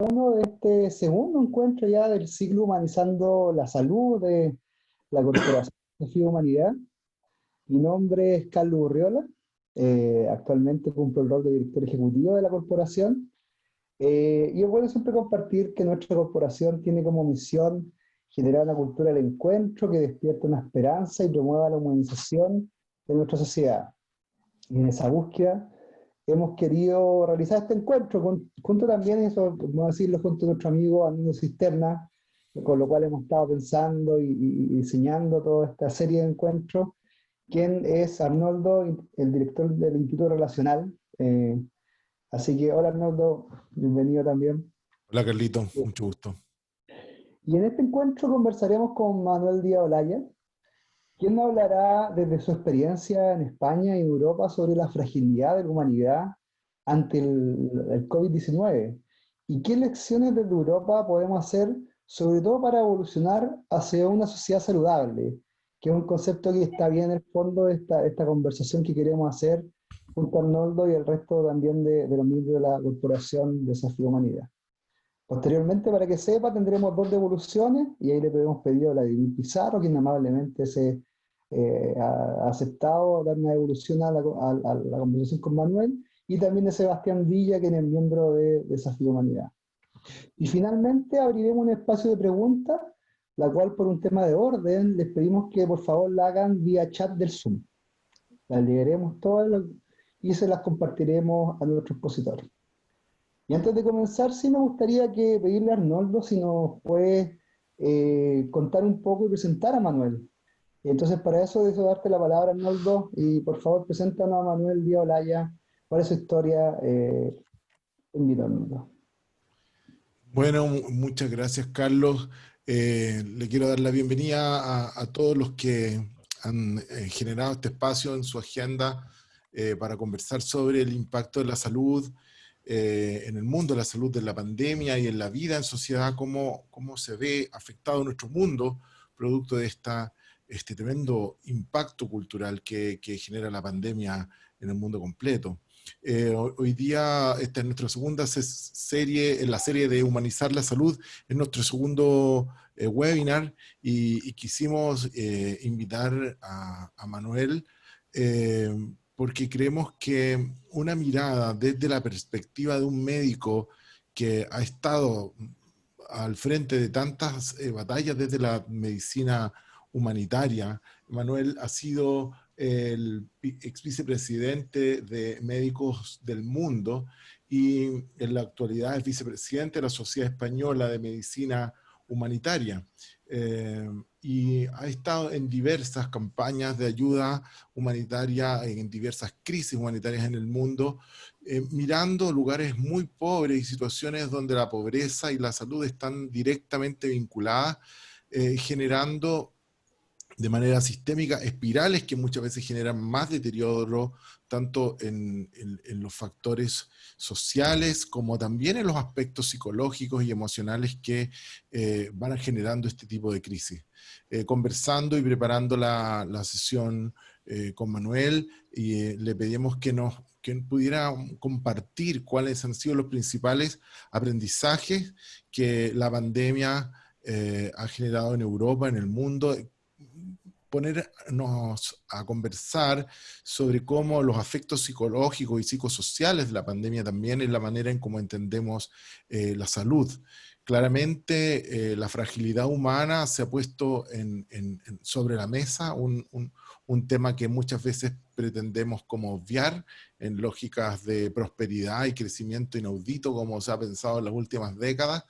uno de este segundo encuentro ya del ciclo Humanizando la Salud de la Corporación Desafío Humanidad. Mi nombre es Carlos Urriola, actualmente cumplo el rol de director ejecutivo de la corporación. Y es bueno siempre compartir que nuestra corporación tiene como misión generar una cultura del encuentro que despierte una esperanza y promueva la humanización de nuestra sociedad. Y en esa búsqueda hemos querido realizar este encuentro, junto también, eso, vamos a decirlo, junto a nuestro amigo Arnoldo Cisterna, con lo cual hemos estado pensando y diseñando toda esta serie de encuentros. Quien es Arnoldo, el director del Instituto Relacional. Así que, hola Arnoldo, bienvenido también. Hola Carlito, mucho gusto. Y en este encuentro conversaremos con Manuel Díaz Olaya, quien nos hablará desde su experiencia en España y Europa sobre la fragilidad de la humanidad ante el COVID-19 y qué lecciones desde Europa podemos hacer, sobre todo para evolucionar hacia una sociedad saludable, que es un concepto que está bien en el fondo de esta conversación que queremos hacer junto a Arnoldo y el resto también de los miembros de la Corporación Desafío Humanidad. Posteriormente, para que sepa, tendremos dos devoluciones y ahí le hemos pedido a Vladimir Pizarro, quien amablemente ha aceptado dar una devolución a la conversación con Manuel, y también de Sebastián Villa, quien es miembro de Desafío Humanidad. Y finalmente abriremos un espacio de preguntas, la cual por un tema de orden les pedimos que por favor la hagan vía chat del Zoom. Las leeremos todas y se las compartiremos a nuestros expositores. Y antes de comenzar, sí me gustaría pedirle a Arnoldo si nos puede contar un poco y presentar a Manuel. Entonces, para eso deseo darte la palabra, Arnoldo, y por favor, preséntanos a Manuel Díaz Olaya. ¿Cuál es su historia? Invito a Arnoldo. Bueno, muchas gracias Carlos. Le quiero dar la bienvenida a todos los que han generado este espacio en su agenda para conversar sobre el impacto de la salud en el mundo, la salud de la pandemia y en la vida en sociedad, cómo se ve afectado nuestro mundo producto de este tremendo impacto cultural que genera la pandemia en el mundo completo. Hoy día esta es nuestra segunda serie, en la serie de Humanizar la Salud, es nuestro segundo webinar y quisimos invitar a Manuel porque creemos que una mirada desde la perspectiva de un médico que ha estado al frente de tantas batallas desde la medicina humanitaria. Manuel ha sido el ex vicepresidente de Médicos del Mundo y en la actualidad es vicepresidente de la Sociedad Española de Medicina Humanitaria. Y ha estado en diversas campañas de ayuda humanitaria, en diversas crisis humanitarias en el mundo, mirando lugares muy pobres y situaciones donde la pobreza y la salud están directamente vinculadas, generando de manera sistémica espirales que muchas veces generan más deterioro, tanto en los factores sociales como también en los aspectos psicológicos y emocionales que van generando este tipo de crisis. Conversando y preparando la sesión con Manuel, y le pedimos que pudiera compartir cuáles han sido los principales aprendizajes que la pandemia ha generado en Europa, en el mundo, ponernos a conversar sobre cómo los efectos psicológicos y psicosociales de la pandemia también es la manera en cómo entendemos la salud. Claramente la fragilidad humana se ha puesto sobre la mesa, un tema que muchas veces pretendemos como obviar en lógicas de prosperidad y crecimiento inaudito como se ha pensado en las últimas décadas.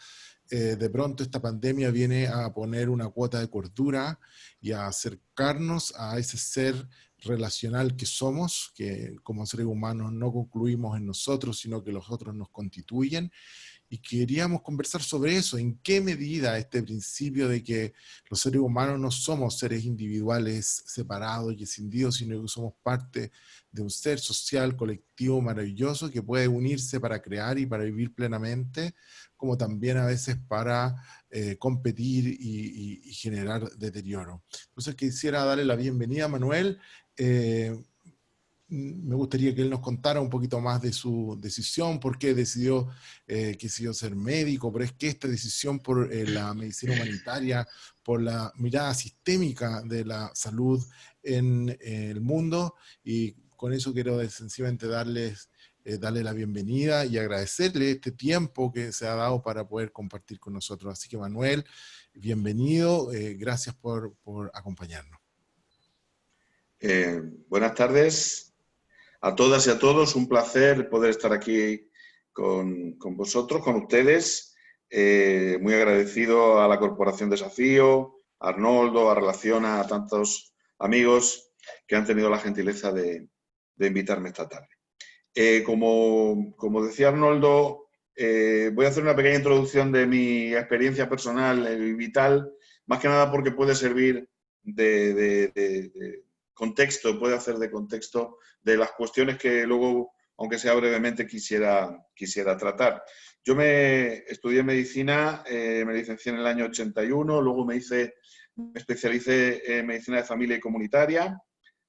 De pronto esta pandemia viene a poner una cuota de cordura y a acercarnos a ese ser relacional que somos, que como seres humanos no concluimos en nosotros, sino que los otros nos constituyen, y queríamos conversar sobre eso, en qué medida este principio de que los seres humanos no somos seres individuales separados y escindidos, sino que somos parte de un ser social, colectivo, maravilloso, que puede unirse para crear y para vivir plenamente, como también a veces para competir y generar deterioro. Entonces quisiera darle la bienvenida a Manuel. me gustaría que él nos contara un poquito más de su decisión, por qué decidió ser médico, pero es que esta decisión por la medicina humanitaria, por la mirada sistémica de la salud en el mundo, y con eso quiero sencillamente darle la bienvenida y agradecerle este tiempo que se ha dado para poder compartir con nosotros. Así que Manuel, bienvenido, gracias por acompañarnos. Buenas tardes a todas y a todos, un placer poder estar aquí con vosotros, con ustedes. Muy agradecido a la Corporación Desafío, a Arnoldo, a Relación, a tantos amigos que han tenido la gentileza de invitarme esta tarde. Como decía Arnoldo, voy a hacer una pequeña introducción de mi experiencia personal y vital, más que nada porque puede servir de contexto, puede hacer de contexto de las cuestiones que luego, aunque sea brevemente, quisiera tratar. Yo estudié medicina, me licencié en el año 81, luego me especialicé en medicina de familia y comunitaria.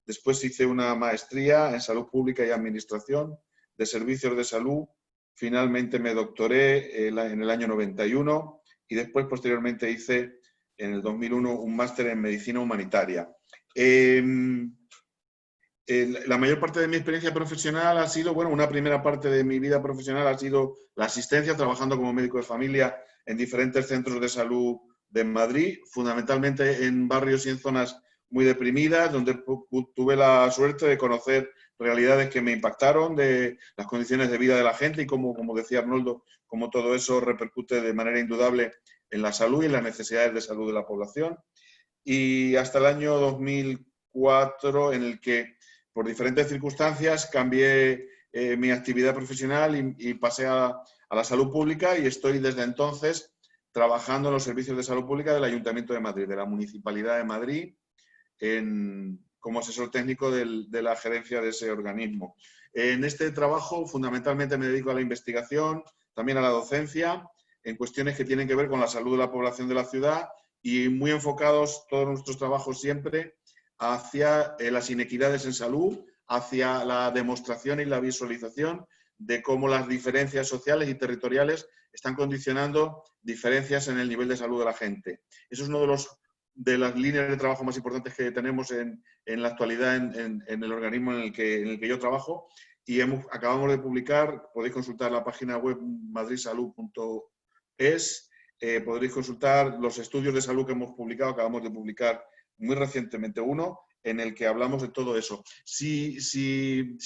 Después hice una maestría en salud pública y administración de servicios de salud. Finalmente me doctoré en el año 91 y después, posteriormente, hice en el 2001 un máster en medicina humanitaria. La mayor parte de mi experiencia profesional ha sido, bueno, una primera parte de mi vida profesional ha sido la asistencia, trabajando como médico de familia en diferentes centros de salud de Madrid, fundamentalmente en barrios y en zonas muy deprimidas, donde tuve la suerte de conocer realidades que me impactaron, de las condiciones de vida de la gente y como decía Arnoldo, cómo todo eso repercute de manera indudable en la salud y en las necesidades de salud de la población. Y hasta el año 2004, en el que por diferentes circunstancias cambié mi actividad profesional y pasé a la salud pública, y estoy desde entonces trabajando en los servicios de salud pública del Ayuntamiento de Madrid, de la Municipalidad de Madrid, como asesor técnico de la gerencia de ese organismo. En este trabajo fundamentalmente me dedico a la investigación, también a la docencia, en cuestiones que tienen que ver con la salud de la población de la ciudad, y muy enfocados todos nuestros trabajos siempre hacia las inequidades en salud, hacia la demostración y la visualización de cómo las diferencias sociales y territoriales están condicionando diferencias en el nivel de salud de la gente. Eso es uno de las líneas de trabajo más importantes que tenemos en la actualidad en el organismo en el que yo trabajo, y acabamos de publicar, podéis consultar la página web madridsalud.es, podréis consultar los estudios de salud que hemos publicado. Acabamos de publicar muy recientemente uno en el que hablamos de todo eso. Si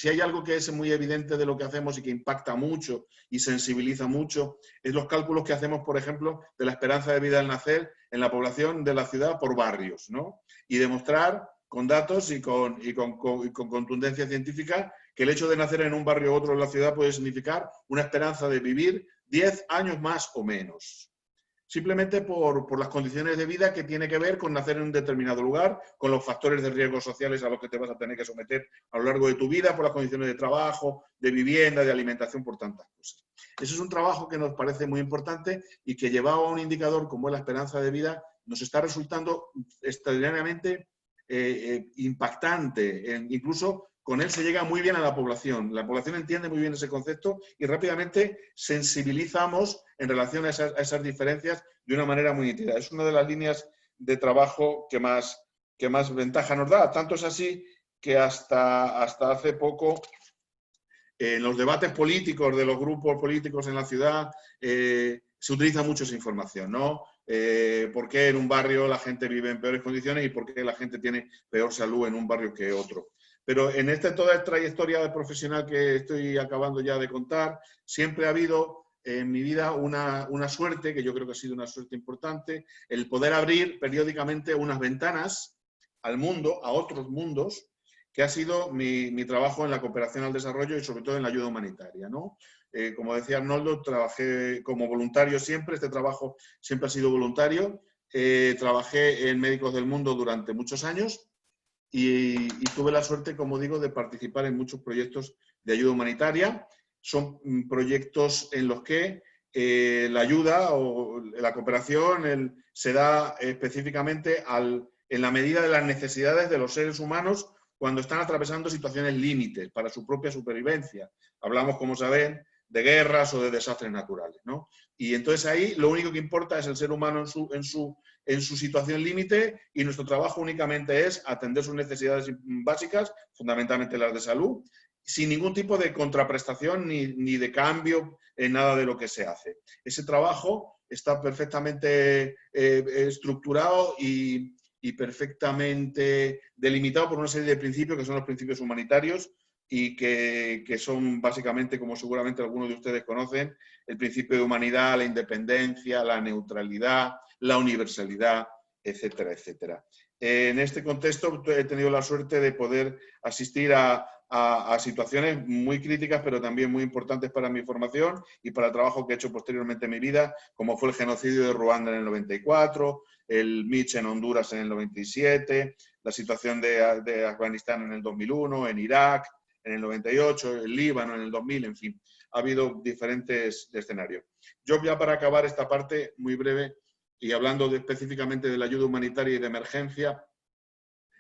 hay algo que es muy evidente de lo que hacemos y que impacta mucho y sensibiliza mucho, es los cálculos que hacemos, por ejemplo, de la esperanza de vida al nacer en la población de la ciudad por barrios, ¿no? Y demostrar con datos y con contundencia científica que el hecho de nacer en un barrio u otro en la ciudad puede significar una esperanza de vivir 10 años más o menos. Simplemente por las condiciones de vida que tiene que ver con nacer en un determinado lugar, con los factores de riesgo sociales a los que te vas a tener que someter a lo largo de tu vida, por las condiciones de trabajo, de vivienda, de alimentación, por tantas cosas. Eso es un trabajo que nos parece muy importante y que, llevado a un indicador como es la esperanza de vida, nos está resultando extraordinariamente impactante. Incluso con él se llega muy bien a la población. La población entiende muy bien ese concepto y rápidamente sensibilizamos en relación a esas diferencias de una manera muy nítida. Es una de las líneas de trabajo que más ventaja nos da. Tanto es así que hasta hace poco, en los debates políticos de los grupos políticos en la ciudad, se utiliza mucho esa información, ¿no? ¿Por qué en un barrio la gente vive en peores condiciones y por qué la gente tiene peor salud en un barrio que otro? Pero en toda esta trayectoria profesional que estoy acabando ya de contar, siempre ha habido en mi vida una suerte, que yo creo que ha sido una suerte importante, el poder abrir periódicamente unas ventanas al mundo, a otros mundos, que ha sido mi trabajo en la cooperación al desarrollo y sobre todo en la ayuda humanitaria, ¿no? Como decía Arnoldo, trabajé como voluntario siempre, este trabajo siempre ha sido voluntario. Trabajé en Médicos del Mundo durante muchos años y tuve la suerte, como digo, de participar en muchos proyectos de ayuda humanitaria. Son proyectos en los que la ayuda o la cooperación se da específicamente en la medida de las necesidades de los seres humanos cuando están atravesando situaciones límites para su propia supervivencia. Hablamos, como saben, de guerras o de desastres naturales, ¿no? Y entonces ahí lo único que importa es el ser humano en su situación límite, y nuestro trabajo únicamente es atender sus necesidades básicas, fundamentalmente las de salud, sin ningún tipo de contraprestación ni de cambio en nada de lo que se hace. Ese trabajo está perfectamente estructurado y perfectamente delimitado por una serie de principios que son los principios humanitarios, y que son básicamente, como seguramente algunos de ustedes conocen, el principio de humanidad, la independencia, la neutralidad, la universalidad, etcétera, etcétera. En este contexto he tenido la suerte de poder asistir a situaciones muy críticas, pero también muy importantes para mi formación y para el trabajo que he hecho posteriormente en mi vida, como fue el genocidio de Ruanda en el 94, el Mitch en Honduras en el 97, la situación de Afganistán en el 2001, en Irak en el 98, el Líbano en el 2000, en fin, ha habido diferentes escenarios. Yo ya para acabar esta parte muy breve y hablando específicamente de la ayuda humanitaria y de emergencia,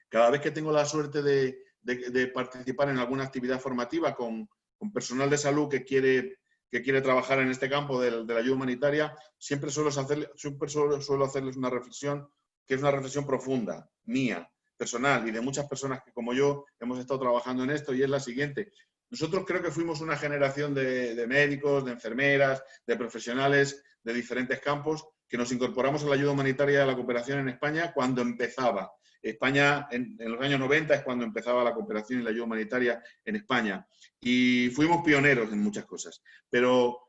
cada vez que tengo la suerte de participar en alguna actividad formativa con personal de salud que quiere trabajar en este campo de la ayuda humanitaria, siempre suelo hacerles una reflexión que es una reflexión profunda, mía, personal y de muchas personas que como yo hemos estado trabajando en esto, y es la siguiente. Nosotros creo que fuimos una generación de médicos, de enfermeras, de profesionales de diferentes campos que nos incorporamos a la ayuda humanitaria y a la cooperación en España cuando empezaba. España, en los años 90 es cuando empezaba la cooperación y la ayuda humanitaria en España. Y fuimos pioneros en muchas cosas, pero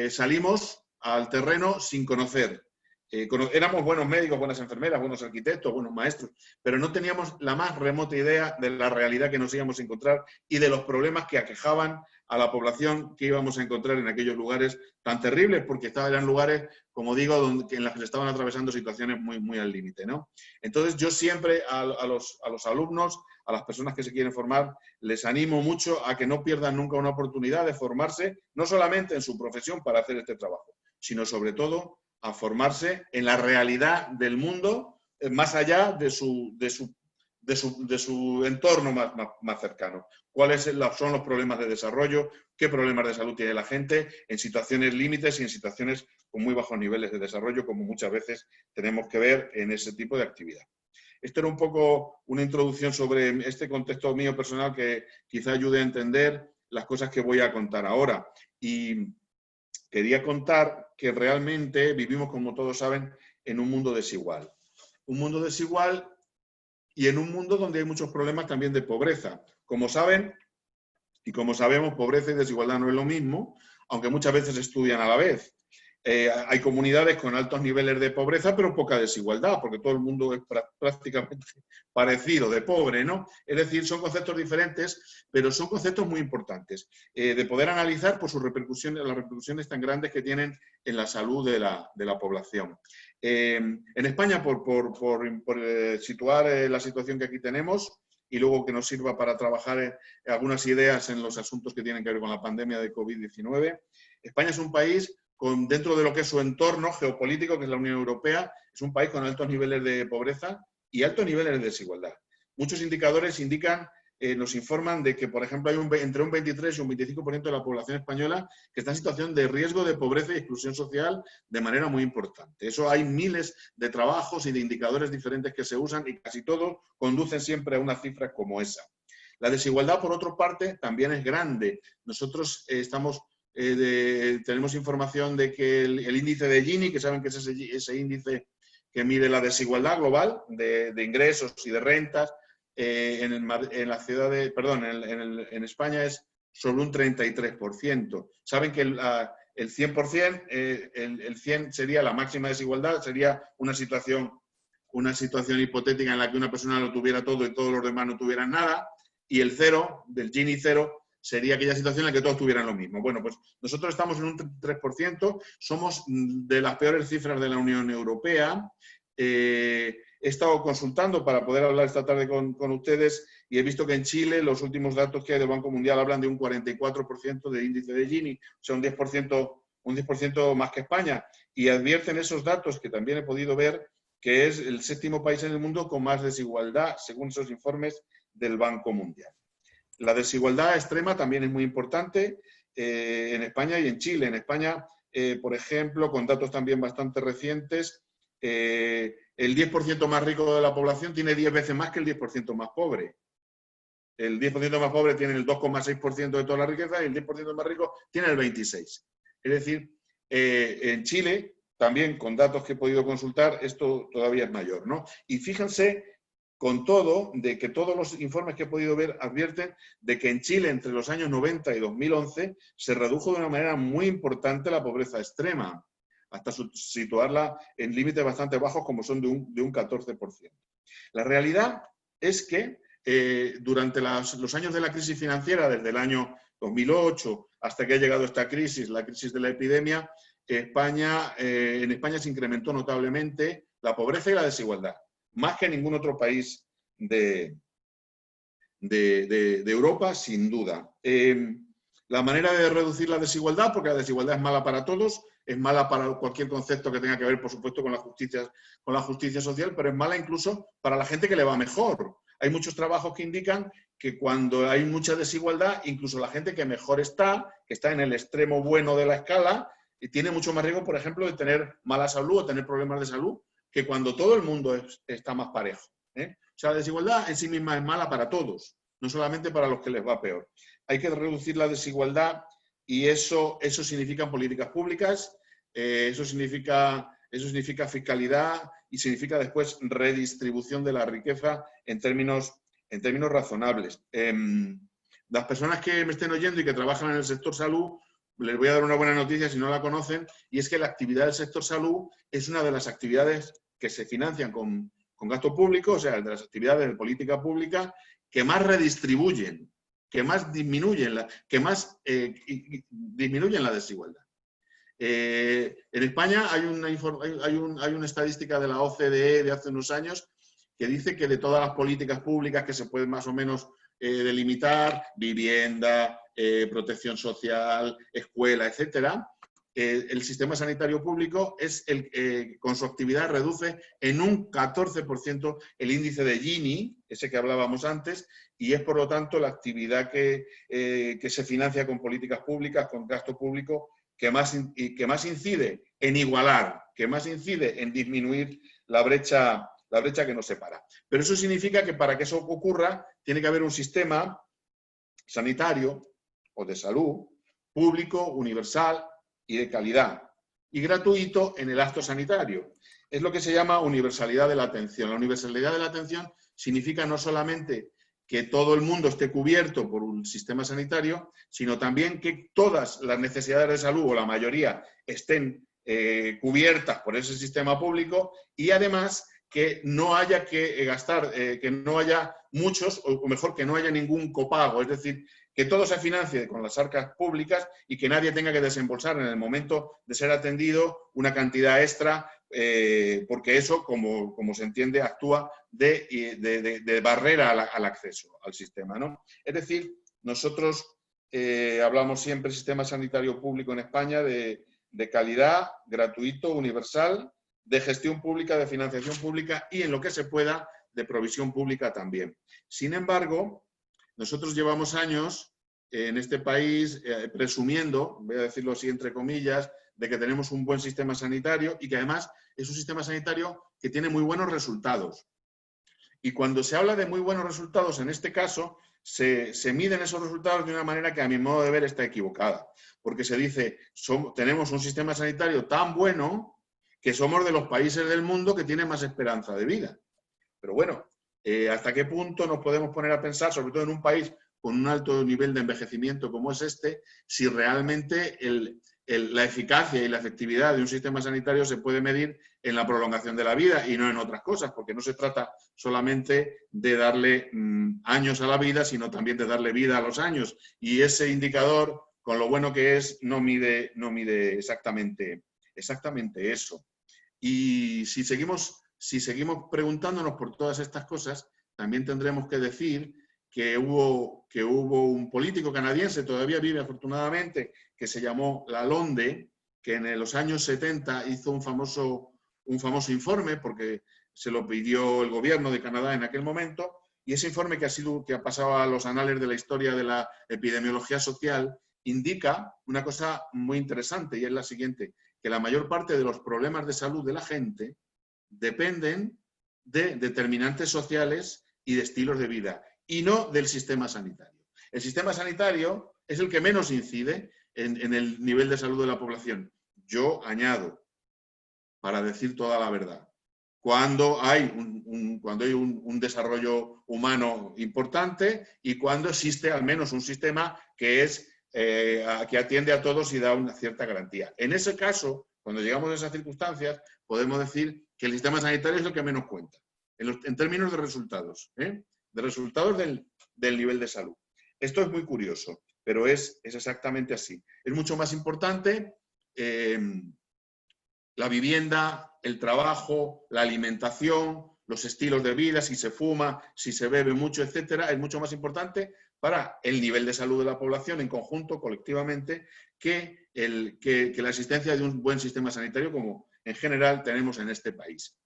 salimos al terreno sin conocer. Éramos buenos médicos, buenas enfermeras, buenos arquitectos, buenos maestros, pero no teníamos la más remota idea de la realidad que nos íbamos a encontrar y de los problemas que aquejaban a la población que íbamos a encontrar en aquellos lugares tan terribles, porque eran lugares, como digo, en los que se estaban atravesando situaciones muy, muy al límite, ¿no? Entonces yo siempre a los alumnos, a las personas que se quieren formar, les animo mucho a que no pierdan nunca una oportunidad de formarse, no solamente en su profesión para hacer este trabajo, sino sobre todo a formarse en la realidad del mundo, más allá de su entorno más cercano. ¿Cuáles son los problemas de desarrollo? ¿Qué problemas de salud tiene la gente en situaciones límites y en situaciones con muy bajos niveles de desarrollo, como muchas veces tenemos que ver en ese tipo de actividad? Esto era un poco una introducción sobre este contexto mío personal que quizá ayude a entender las cosas que voy a contar ahora. Y quería contar que realmente vivimos, como todos saben, en un mundo desigual. Un mundo desigual y en un mundo donde hay muchos problemas también de pobreza. Como saben y como sabemos, pobreza y desigualdad no es lo mismo, aunque muchas veces se estudian a la vez. Hay comunidades con altos niveles de pobreza, pero poca desigualdad, porque todo el mundo es prácticamente parecido, de pobre, ¿no? Es decir, son conceptos diferentes, pero son conceptos muy importantes, de poder analizar por sus repercusiones, las repercusiones tan grandes que tienen en la salud de la población. En España, por situar la situación que aquí tenemos, y luego que nos sirva para trabajar algunas ideas en los asuntos que tienen que ver con la pandemia de COVID-19, España es un país dentro de lo que es su entorno geopolítico, que es la Unión Europea, es un país con altos niveles de pobreza y altos niveles de desigualdad. Muchos indicadores nos informan de que, por ejemplo, hay entre un 23 y un 25% de la población española que está en situación de riesgo de pobreza y exclusión social de manera muy importante. Eso hay miles de trabajos y de indicadores diferentes que se usan y casi todos conducen siempre a una cifra como esa. La desigualdad, por otra parte, también es grande. Nosotros tenemos información de que el índice de Gini, que saben que es ese índice que mide la desigualdad global de ingresos y de rentas, en España es sobre un 33%. Saben que el 100%, el 100 sería la máxima desigualdad, sería una situación hipotética en la que una persona lo tuviera todo y todos los demás no tuvieran nada, y el cero, del Gini cero, sería aquella situación en la que todos tuvieran lo mismo. Bueno, pues nosotros estamos en un 3%, somos de las peores cifras de la Unión Europea. He estado consultando para poder hablar esta tarde con ustedes y he visto que en Chile los últimos datos que hay del Banco Mundial hablan de un 44% de índice de Gini, o sea, un 10% más que España. Y advierten esos datos que también he podido ver que es el 7º país en el mundo con más desigualdad, según esos informes del Banco Mundial. La desigualdad extrema también es muy importante en España y en Chile. En España, por ejemplo, con datos también bastante recientes, el 10% más rico de la población tiene 10 veces más que el 10% más pobre. El 10% más pobre tiene el 2,6% de toda la riqueza y el 10% más rico tiene el 26%. Es decir, en Chile, también con datos que he podido consultar, esto todavía es mayor, ¿no? Y fíjense, con todo, de que todos los informes que he podido ver advierten de que en Chile, entre los años 90 y 2011, se redujo de una manera muy importante la pobreza extrema, hasta situarla en límites bastante bajos, como son de un 14%. La realidad es que durante los años de la crisis financiera, desde el año 2008 hasta que ha llegado esta crisis, la crisis de la epidemia, en España se incrementó notablemente la pobreza y la desigualdad, más que en ningún otro país de Europa, sin duda. La manera de reducir la desigualdad, porque la desigualdad es mala para todos, es mala para cualquier concepto que tenga que ver, por supuesto, con la justicia social, pero es mala incluso para la gente que le va mejor. Hay muchos trabajos que indican que cuando hay mucha desigualdad, incluso la gente que mejor está, que está en el extremo bueno de la escala, tiene mucho más riesgo, por ejemplo, de tener mala salud o tener problemas de salud, que cuando todo el mundo está más parejo. O sea, la desigualdad en sí misma es mala para todos, no solamente para los que les va peor. Hay que reducir la desigualdad y eso significa políticas públicas, eso significa fiscalidad y significa después redistribución de la riqueza en términos razonables. Las personas que me estén oyendo y que trabajan en el sector salud, les voy a dar una buena noticia si no la conocen, y es que la actividad del sector salud es una de las actividades que se financian con gasto público, o sea, de las actividades de política pública que más redistribuyen, que más disminuyen la desigualdad. En España hay una estadística de la OCDE de hace unos años que dice que de todas las políticas públicas que se pueden más o menos delimitar, vivienda, protección social, escuela, etcétera, el sistema sanitario público es con su actividad reduce en un 14% el índice de Gini, ese que hablábamos antes, y es por lo tanto la actividad que se financia con políticas públicas, con gasto público, que más incide en igualar, que más incide en disminuir la brecha que nos separa. Pero eso significa que para que eso ocurra tiene que haber un sistema sanitario o de salud público, universal y de calidad y gratuito en el acto sanitario. Es lo que se llama universalidad de la atención. La universalidad de la atención significa no solamente que todo el mundo esté cubierto por un sistema sanitario, sino también que todas las necesidades de salud, o la mayoría, estén cubiertas por ese sistema público y además que no haya que gastar, que no haya muchos, o mejor, que no haya ningún copago, es decir, que todo se financie con las arcas públicas y que nadie tenga que desembolsar en el momento de ser atendido una cantidad extra, porque eso, como se entiende, actúa de barrera al acceso al sistema, ¿no? Es decir, nosotros hablamos siempre del sistema sanitario público en España de calidad, gratuito, universal, de gestión pública, de financiación pública y, en lo que se pueda, de provisión pública también. Sin embargo, nosotros llevamos años en este país presumiendo, voy a decirlo así entre comillas, de que tenemos un buen sistema sanitario y que además es un sistema sanitario que tiene muy buenos resultados. Y cuando se habla de muy buenos resultados, en este caso, se miden esos resultados de una manera que a mi modo de ver está equivocada. Porque se dice, tenemos un sistema sanitario tan bueno que somos de los países del mundo que tienen más esperanza de vida. Pero bueno, ¿hasta qué punto nos podemos poner a pensar, sobre todo en un país con un alto nivel de envejecimiento como es este, si realmente la eficacia y la efectividad de un sistema sanitario se puede medir en la prolongación de la vida y no en otras cosas? Porque no se trata solamente de darle años a la vida, sino también de darle vida a los años. Y ese indicador, con lo bueno que es, no mide exactamente eso. Y si seguimos preguntándonos por todas estas cosas, también tendremos que decir que hubo un político canadiense, todavía vive afortunadamente, que se llamó Lalonde, que en los años 70 hizo un famoso informe, porque se lo pidió el gobierno de Canadá en aquel momento, y ese informe que ha pasado a los anales de la historia de la epidemiología social, indica una cosa muy interesante, y es la siguiente, que la mayor parte de los problemas de salud de la gente dependen de determinantes sociales y de estilos de vida, y no del sistema sanitario. El sistema sanitario es el que menos incide en el nivel de salud de la población. Yo añado, para decir toda la verdad, cuando hay un desarrollo humano importante y cuando existe al menos un sistema que atiende a todos y da una cierta garantía. En ese caso, cuando llegamos a esas circunstancias, podemos decir que el sistema sanitario es el que menos cuenta, en términos de resultados, de resultados del nivel de salud. Esto es muy curioso, pero es exactamente así. Es mucho más importante la vivienda, el trabajo, la alimentación, los estilos de vida, si se fuma, si se bebe mucho, etcétera, es mucho más importante para el nivel de salud de la población en conjunto, colectivamente, que la existencia de un buen sistema sanitario como en general tenemos en este país.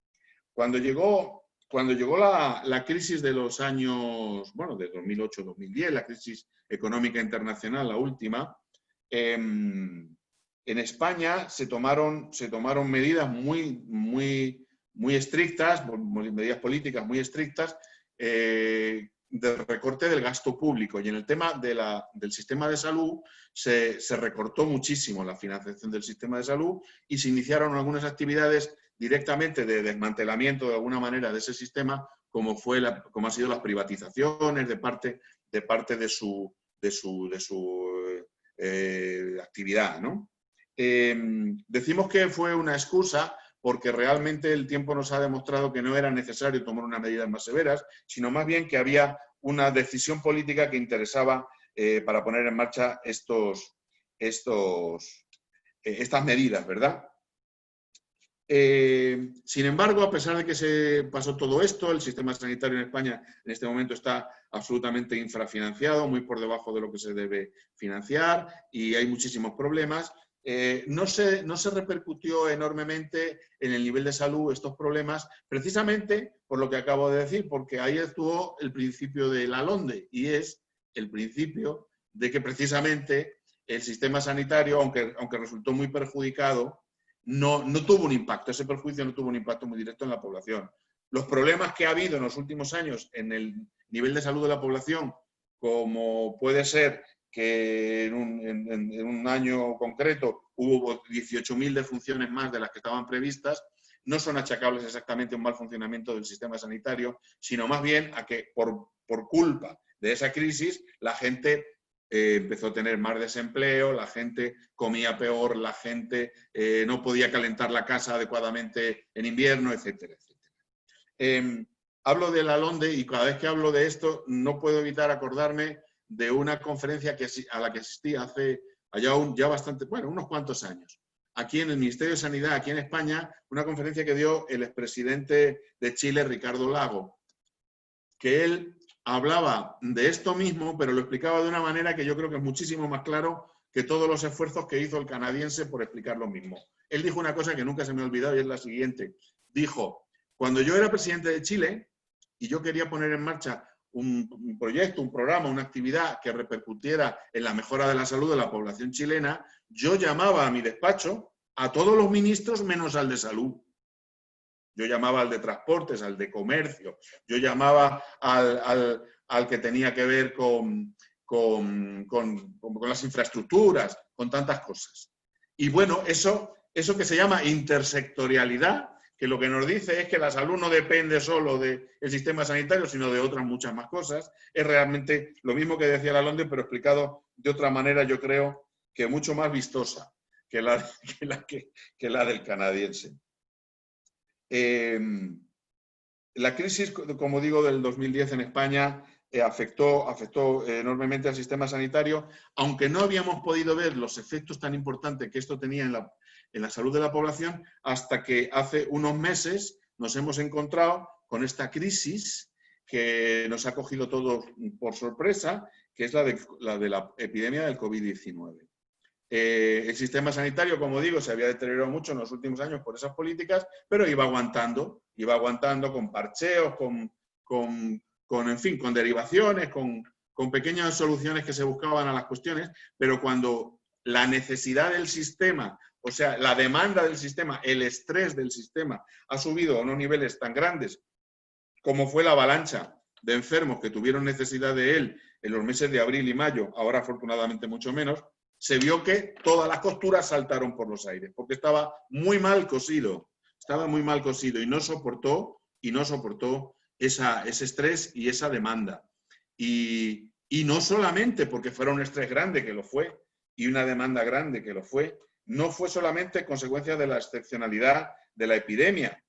Cuando llegó la crisis de los años, bueno, de 2008-2010, la crisis económica internacional, la última, en España se tomaron medidas muy estrictas, medidas políticas muy estrictas, de recorte del gasto público. Y en el tema del sistema de salud se recortó muchísimo la financiación del sistema de salud y se iniciaron algunas actividades directamente de desmantelamiento de alguna manera de ese sistema, como han sido las privatizaciones de parte de su actividad, ¿no? Decimos que fue una excusa porque realmente el tiempo nos ha demostrado que no era necesario tomar unas medidas más severas, sino más bien que había una decisión política que interesaba para poner en marcha estas medidas, ¿verdad? Sin embargo, a pesar de que se pasó todo esto, el sistema sanitario en España en este momento está absolutamente infrafinanciado, muy por debajo de lo que se debe financiar y hay muchísimos problemas. No se repercutió enormemente en el nivel de salud estos problemas, precisamente por lo que acabo de decir, porque ahí actuó el principio de la LONDE, y es el principio de que precisamente el sistema sanitario, aunque resultó muy perjudicado, no tuvo un impacto, ese perjuicio no tuvo un impacto muy directo en la población. Los problemas que ha habido en los últimos años en el nivel de salud de la población, como puede ser que en un año concreto hubo 18.000 defunciones más de las que estaban previstas, no son achacables exactamente a un mal funcionamiento del sistema sanitario, sino más bien a que por culpa de esa crisis la gente empezó a tener más desempleo, la gente comía peor, la gente no podía calentar la casa adecuadamente en invierno, etcétera, etcétera. Hablo de la LONDE y cada vez que hablo de esto no puedo evitar acordarme de una conferencia a la que asistí hace ya bastante, bueno, unos cuantos años. Aquí en el Ministerio de Sanidad, aquí en España, una conferencia que dio el expresidente de Chile, Ricardo Lagos, que él hablaba de esto mismo, pero lo explicaba de una manera que yo creo que es muchísimo más claro que todos los esfuerzos que hizo el canadiense por explicar lo mismo. Él dijo una cosa que nunca se me ha olvidado y es la siguiente. Dijo, cuando yo era presidente de Chile y yo quería poner en marcha un proyecto, un programa, una actividad que repercutiera en la mejora de la salud de la población chilena, yo llamaba a mi despacho a todos los ministros menos al de salud. Yo llamaba al de transportes, al de comercio, yo llamaba al que tenía que ver con las infraestructuras, con tantas cosas. Y bueno, eso que se llama intersectorialidad, que lo que nos dice es que la salud no depende solo del sistema sanitario, sino de otras muchas más cosas, es realmente lo mismo que decía la LONDE, pero explicado de otra manera, yo creo, que mucho más vistosa que la del canadiense. La crisis, como digo, del 2010 en España afectó enormemente al sistema sanitario, aunque no habíamos podido ver los efectos tan importantes que esto tenía en la salud de la población, hasta que hace unos meses nos hemos encontrado con esta crisis que nos ha cogido todos por sorpresa, que es la de la epidemia del COVID-19. El sistema sanitario, como digo, se había deteriorado mucho en los últimos años por esas políticas, pero iba aguantando con parcheos, con en fin, con derivaciones, con pequeñas soluciones que se buscaban a las cuestiones, pero cuando la necesidad del sistema, o sea, la demanda del sistema, el estrés del sistema ha subido a unos niveles tan grandes como fue la avalancha de enfermos que tuvieron necesidad de él en los meses de abril y mayo, ahora afortunadamente mucho menos, se vio que todas las costuras saltaron por los aires, porque estaba muy mal cosido y no soportó ese estrés y esa demanda. Y no solamente porque fuera un estrés grande, que lo fue, y una demanda grande, que lo fue, no fue solamente consecuencia de la excepcionalidad de la epidemia,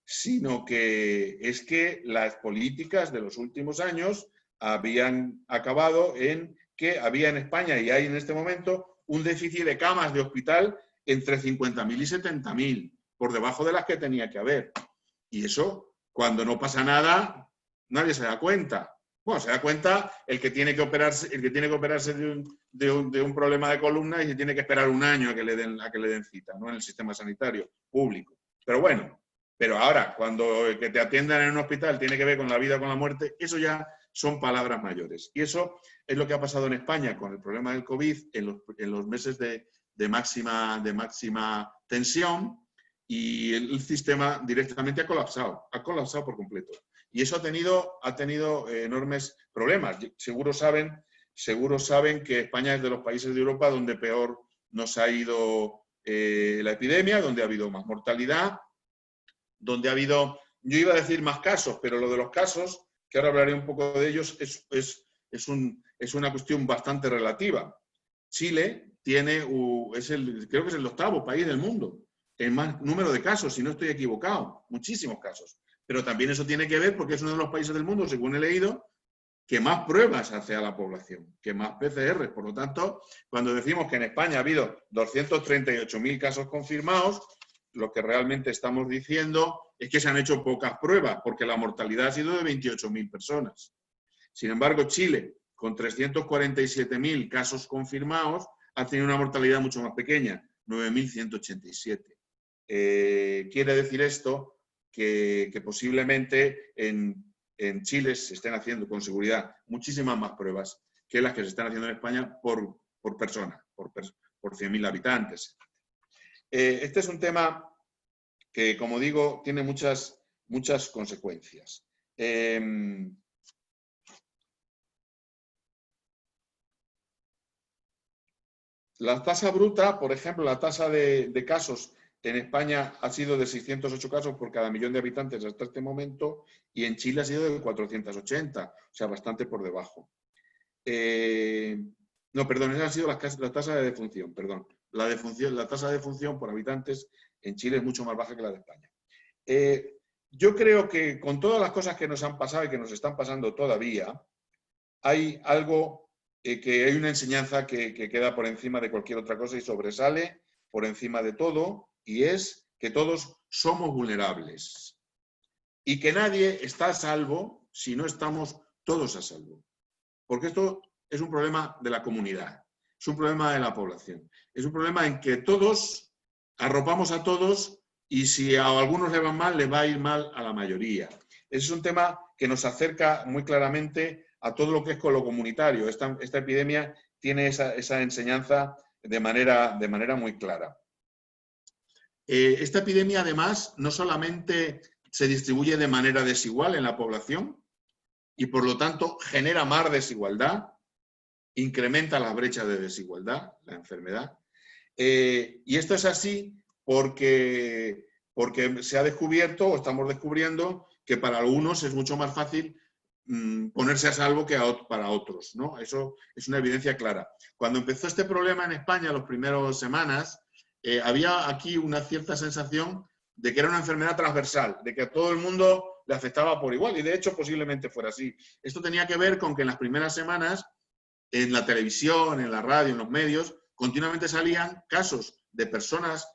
sino que es que las políticas de los últimos años habían acabado en que había en España, y hay en este momento, un déficit de camas de hospital entre 50.000 y 70.000, por debajo de las que tenía que haber. Y eso, cuando no pasa nada, nadie se da cuenta. Bueno, se da cuenta el que tiene que operarse, de un problema de columna y se tiene que esperar un año a que le den cita, ¿no? En el sistema sanitario público. Pero bueno, pero ahora, cuando el que te atiendan en un hospital tiene que ver con la vida o con la muerte, eso ya son palabras mayores. Y eso es lo que ha pasado en España con el problema del COVID en los meses de máxima tensión, y el sistema directamente ha colapsado por completo. Y eso ha tenido enormes problemas. Seguro saben que España es de los países de Europa donde peor nos ha ido la epidemia, donde ha habido más mortalidad, donde ha habido, yo iba a decir más casos, pero lo de los casos, que ahora hablaré un poco de ellos, es una cuestión bastante relativa. Chile creo que es el 8º país del mundo en más número de casos, si no estoy equivocado, muchísimos casos. Pero también eso tiene que ver porque es uno de los países del mundo, según he leído, que más pruebas hace a la población, que más PCR. Por lo tanto, cuando decimos que en España ha habido 238.000 casos confirmados, lo que realmente estamos diciendo es que se han hecho pocas pruebas, porque la mortalidad ha sido de 28.000 personas. Sin embargo, Chile, con 347.000 casos confirmados, ha tenido una mortalidad mucho más pequeña, 9.187. Quiere decir esto que posiblemente en Chile se estén haciendo con seguridad muchísimas más pruebas que las que se están haciendo en España por persona, por 100.000 habitantes. Este es un tema que, como digo, tiene muchas consecuencias. La tasa bruta, por ejemplo, la tasa de casos en España ha sido de 608 casos por cada millón de habitantes hasta este momento, y en Chile ha sido de 480, o sea, bastante por debajo. No, perdón, esa ha sido la tasa de defunción, perdón. La tasa de defunción por habitantes en Chile es mucho más baja que la de España. Yo creo que con todas las cosas que nos han pasado y que nos están pasando todavía, hay algo que hay una enseñanza que queda por encima de cualquier otra cosa y sobresale por encima de todo, y es que todos somos vulnerables y que nadie está a salvo si no estamos todos a salvo. Porque esto es un problema de la comunidad, es un problema de la población, es un problema en que todos arropamos a todos, y si a algunos le va mal, les va a ir mal a la mayoría. Ese es un tema que nos acerca muy claramente a todo lo que es con lo comunitario. Esta epidemia tiene esa enseñanza de manera muy clara. Esta epidemia, además, no solamente se distribuye de manera desigual en la población y, por lo tanto, genera más desigualdad, incrementa la brecha de desigualdad, la enfermedad. Y esto es así porque se ha descubierto, o estamos descubriendo, que para algunos es mucho más fácil ponerse a salvo que para otros, ¿no? Eso es una evidencia clara. Cuando empezó este problema en España, las primeras semanas, había aquí una cierta sensación de que era una enfermedad transversal, de que a todo el mundo le afectaba por igual, y de hecho posiblemente fuera así. Esto tenía que ver con que en las primeras semanas, en la televisión, en la radio, en los medios, continuamente salían casos de personas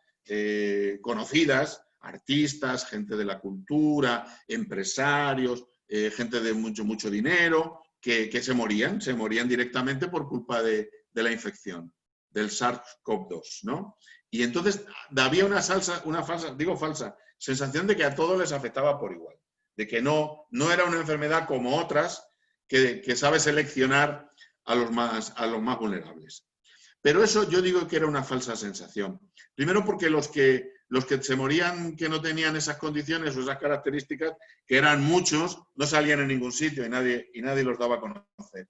conocidas, artistas, gente de la cultura, empresarios, gente de mucho dinero, que se morían directamente por culpa de la infección, del SARS-CoV-2, ¿no? Y entonces había una falsa sensación de que a todos les afectaba por igual. de que no era una enfermedad como otras que sabe seleccionar a los más vulnerables. Pero eso yo digo que era una falsa sensación. Primero porque los que se morían que no tenían esas condiciones o esas características, que eran muchos, no salían en ningún sitio y nadie los daba a conocer.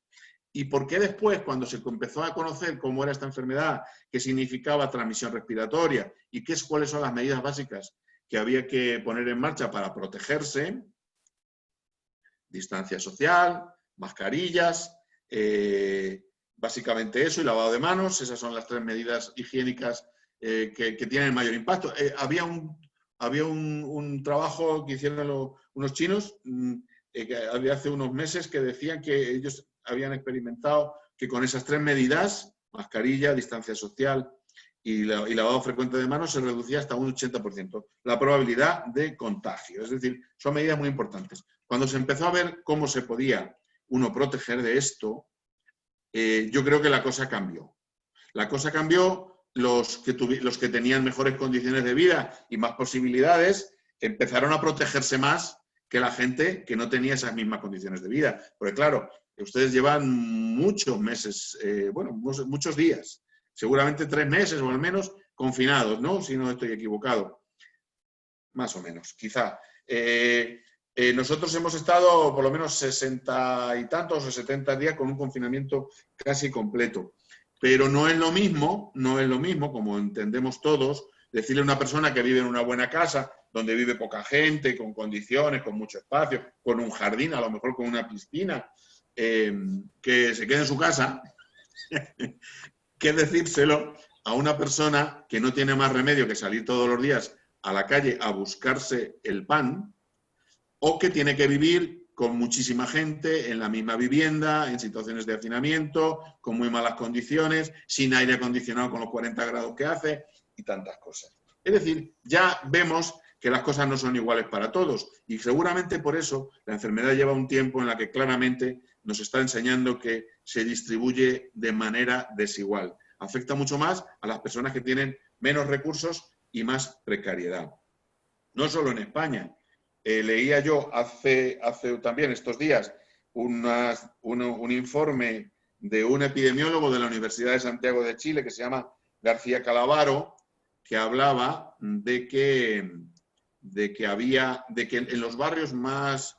¿Y por qué después, cuando se empezó a conocer cómo era esta enfermedad, qué significaba transmisión respiratoria y cuáles son las medidas básicas que había que poner en marcha para protegerse? Distancia social, mascarillas, básicamente eso, y lavado de manos. Esas son las 3 medidas higiénicas que tienen el mayor impacto. Había un trabajo que hicieron unos chinos había hace unos meses que decían que ellos habían experimentado que con esas 3 medidas, mascarilla, distancia social y lavado frecuente de manos, se reducía hasta un 80% la probabilidad de contagio. Es decir, son medidas muy importantes. Cuando se empezó a ver cómo se podía uno proteger de esto, yo creo que la cosa cambió. La cosa cambió, los que tenían mejores condiciones de vida y más posibilidades empezaron a protegerse más que la gente que no tenía esas mismas condiciones de vida. Porque claro, ustedes llevan muchos meses, muchos días, seguramente 3 meses o al menos confinados, ¿no? Si no estoy equivocado. Más o menos, quizá. Nosotros hemos estado por lo menos 60 y tantos o 70 días con un confinamiento casi completo. Pero no es lo mismo, como entendemos todos, decirle a una persona que vive en una buena casa, donde vive poca gente, con condiciones, con mucho espacio, con un jardín, a lo mejor con una piscina, que se quede en su casa, que decírselo a una persona que no tiene más remedio que salir todos los días a la calle a buscarse el pan, o que tiene que vivir con muchísima gente en la misma vivienda, en situaciones de hacinamiento, con muy malas condiciones, sin aire acondicionado con los 40 grados que hace y tantas cosas. Es decir, ya vemos que las cosas no son iguales para todos y seguramente por eso la enfermedad lleva un tiempo en la que claramente nos está enseñando que se distribuye de manera desigual. Afecta mucho más a las personas que tienen menos recursos y más precariedad. No solo en España. Leía yo hace también estos días un informe de un epidemiólogo de la Universidad de Santiago de Chile que se llama García Calavaro, que hablaba de que en los barrios más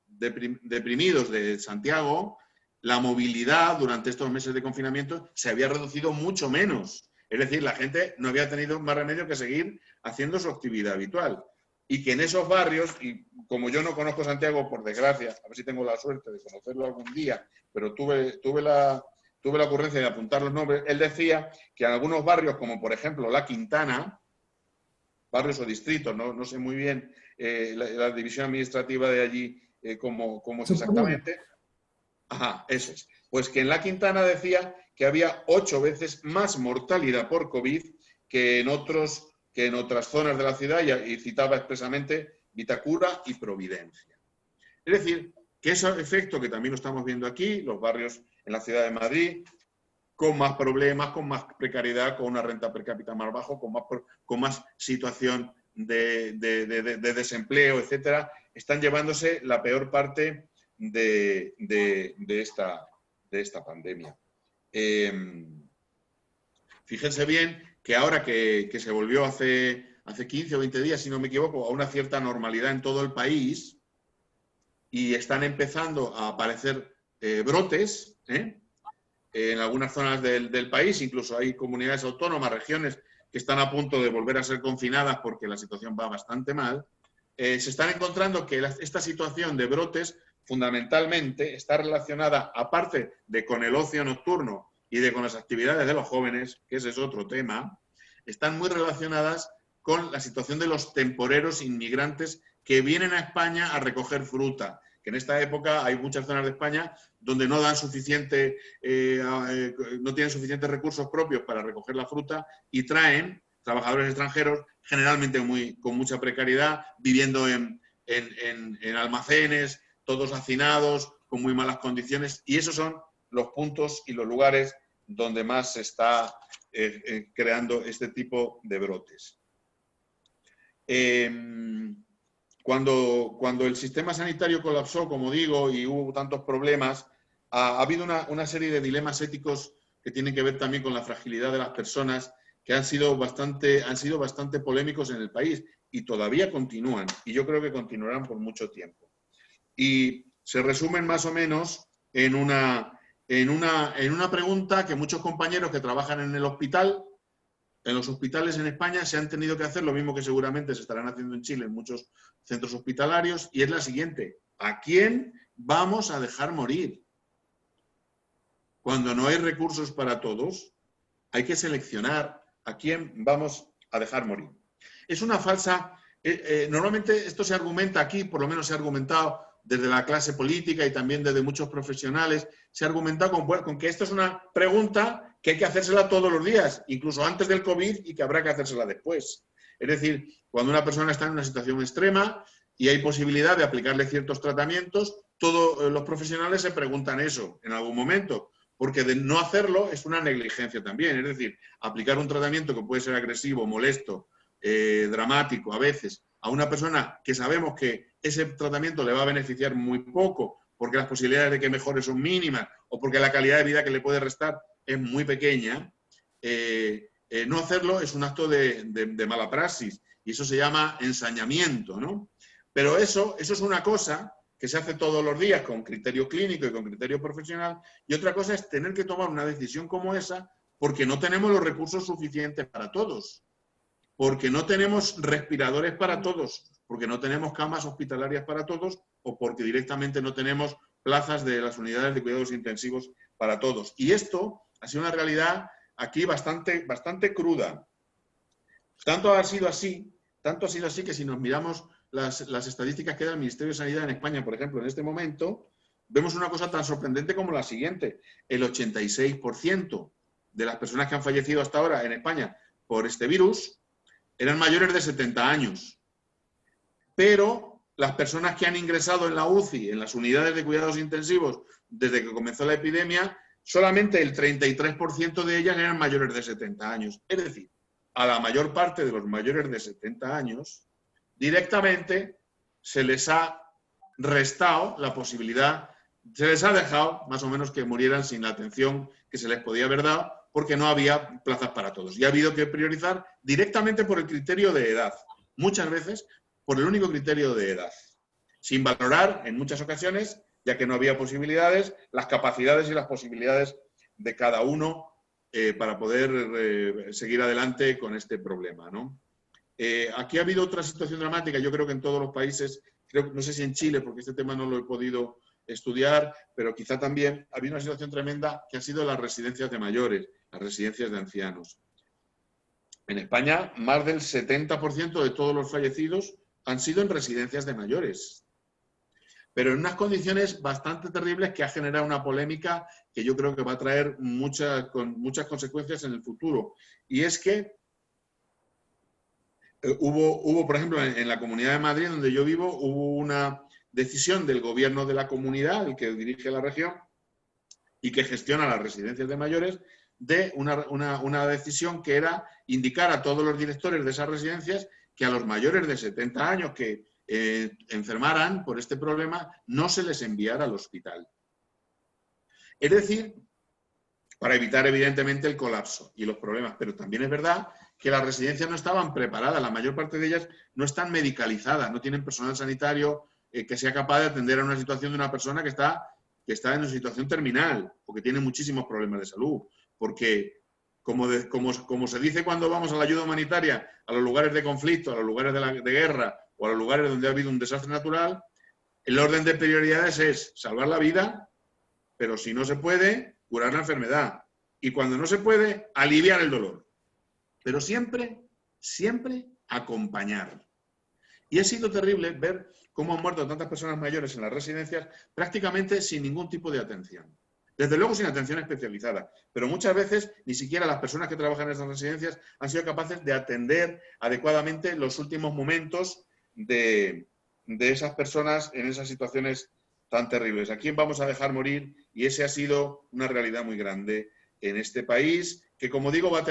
deprimidos de Santiago, la movilidad durante estos meses de confinamiento se había reducido mucho menos. Es decir, la gente no había tenido más remedio que seguir haciendo su actividad habitual. Y que en esos barrios, y como yo no conozco Santiago, por desgracia, a ver si tengo la suerte de conocerlo algún día, pero tuve la ocurrencia de apuntar los nombres, él decía que en algunos barrios, como por ejemplo La Quintana, barrios o distritos, no sé muy bien la división administrativa de allí, cómo es exactamente. Ajá, eso es. Pues que en La Quintana decía que había 8 veces más mortalidad por COVID que en otras zonas de la ciudad, y citaba expresamente Vitacura y Providencia. Es decir, que ese efecto que también lo estamos viendo aquí, los barrios en la ciudad de Madrid, con más problemas, con más precariedad, con una renta per cápita más bajo, con más situación de desempleo, etcétera, están llevándose la peor parte de esta pandemia. Fíjense bien que ahora que se volvió hace 15 o 20 días, si no me equivoco, a una cierta normalidad en todo el país y están empezando a aparecer brotes en algunas zonas del país, incluso hay comunidades autónomas, regiones que están a punto de volver a ser confinadas porque la situación va bastante mal. Se están encontrando que esta situación de brotes fundamentalmente está relacionada, aparte de con el ocio nocturno y con las actividades de los jóvenes, que ese es otro tema, están muy relacionadas con la situación de los temporeros inmigrantes que vienen a España a recoger fruta, que en esta época hay muchas zonas de España donde no dan no tienen suficientes recursos propios para recoger la fruta y traen trabajadores extranjeros, generalmente con mucha precariedad, viviendo en almacenes, todos hacinados, con muy malas condiciones, y esos son los puntos y los lugares donde más se está creando este tipo de brotes. cuando el sistema sanitario colapsó, como digo, y hubo tantos problemas, ha habido una serie de dilemas éticos que tienen que ver también con la fragilidad de las personas, que han sido bastante polémicos en el país y todavía continúan, y yo creo que continuarán por mucho tiempo. Y se resumen más o menos en una pregunta que muchos compañeros que trabajan en el hospital, en los hospitales en España, se han tenido que hacer lo mismo que seguramente se estarán haciendo en Chile en muchos centros hospitalarios, y es la siguiente: ¿a quién vamos a dejar morir? Cuando no hay recursos para todos, hay que seleccionar a quién vamos a dejar morir. Es una falsa... normalmente esto se argumenta aquí, por lo menos se ha argumentado desde la clase política y también desde muchos profesionales, se ha argumentado con que esto es una pregunta que hay que hacérsela todos los días, incluso antes del COVID, y que habrá que hacérsela después. Es decir, cuando una persona está en una situación extrema y hay posibilidad de aplicarle ciertos tratamientos, todos los profesionales se preguntan eso en algún momento, porque de no hacerlo es una negligencia también. Es decir, aplicar un tratamiento que puede ser agresivo, molesto, dramático a veces, a una persona que sabemos que ese tratamiento le va a beneficiar muy poco, porque las posibilidades de que mejore son mínimas, o porque la calidad de vida que le puede restar es muy pequeña, no hacerlo es un acto de mala praxis, y eso se llama ensañamiento, ¿no? Pero eso es una cosa que se hace todos los días con criterio clínico y con criterio profesional, y otra cosa es tener que tomar una decisión como esa porque no tenemos los recursos suficientes para todos, porque no tenemos respiradores para todos, porque no tenemos camas hospitalarias para todos, o porque directamente no tenemos plazas de las unidades de cuidados intensivos para todos. Y esto ha sido una realidad aquí bastante cruda. Tanto ha sido así que si nos miramos las estadísticas que da el Ministerio de Sanidad en España, por ejemplo, en este momento, vemos una cosa tan sorprendente como la siguiente: el 86% de las personas que han fallecido hasta ahora en España por este virus eran mayores de 70 años. Pero las personas que han ingresado en la UCI, en las unidades de cuidados intensivos, desde que comenzó la epidemia, solamente el 33% de ellas eran mayores de 70 años. Es decir, a la mayor parte de los mayores de 70 años, directamente se les ha restado la posibilidad, se les ha dejado más o menos que murieran sin la atención que se les podía haber dado, porque no había plazas para todos. Y ha habido que priorizar directamente por el criterio de edad, muchas veces por el único criterio de edad, sin valorar en muchas ocasiones, ya que no había posibilidades, las capacidades y las posibilidades de cada uno para poder seguir adelante con este problema, ¿no? Aquí ha habido otra situación dramática, yo creo que en todos los países, no sé si en Chile, porque este tema no lo he podido estudiar, pero quizá también ha habido una situación tremenda que ha sido las residencias de mayores, las residencias de ancianos. En España, más del 70% de todos los fallecidos han sido en residencias de mayores, pero en unas condiciones bastante terribles que ha generado una polémica que yo creo que va a traer muchas consecuencias en el futuro. Y es que hubo, por ejemplo, en la Comunidad de Madrid, donde yo vivo, hubo una decisión del gobierno de la comunidad, el que dirige la región y que gestiona las residencias de mayores, de una decisión que era indicar a todos los directores de esas residencias que a los mayores de 70 años que enfermaran por este problema no se les enviara al hospital. Es decir, para evitar evidentemente el colapso y los problemas, pero también es verdad que las residencias no estaban preparadas, la mayor parte de ellas no están medicalizadas, no tienen personal sanitario que sea capaz de atender a una situación de una persona que está en una situación terminal o que tiene muchísimos problemas de salud, porque como se dice cuando vamos a la ayuda humanitaria, a los lugares de conflicto, a los lugares de guerra o a los lugares donde ha habido un desastre natural, el orden de prioridades es salvar la vida, pero si no se puede, curar la enfermedad. Y cuando no se puede, aliviar el dolor. Pero siempre, siempre acompañar. Y ha sido terrible ver cómo han muerto tantas personas mayores en las residencias prácticamente sin ningún tipo de atención. Desde luego sin atención especializada, pero muchas veces ni siquiera las personas que trabajan en esas residencias han sido capaces de atender adecuadamente los últimos momentos de esas personas en esas situaciones tan terribles. ¿A quién vamos a dejar morir? Y ese ha sido una realidad muy grande en este país, que como digo va a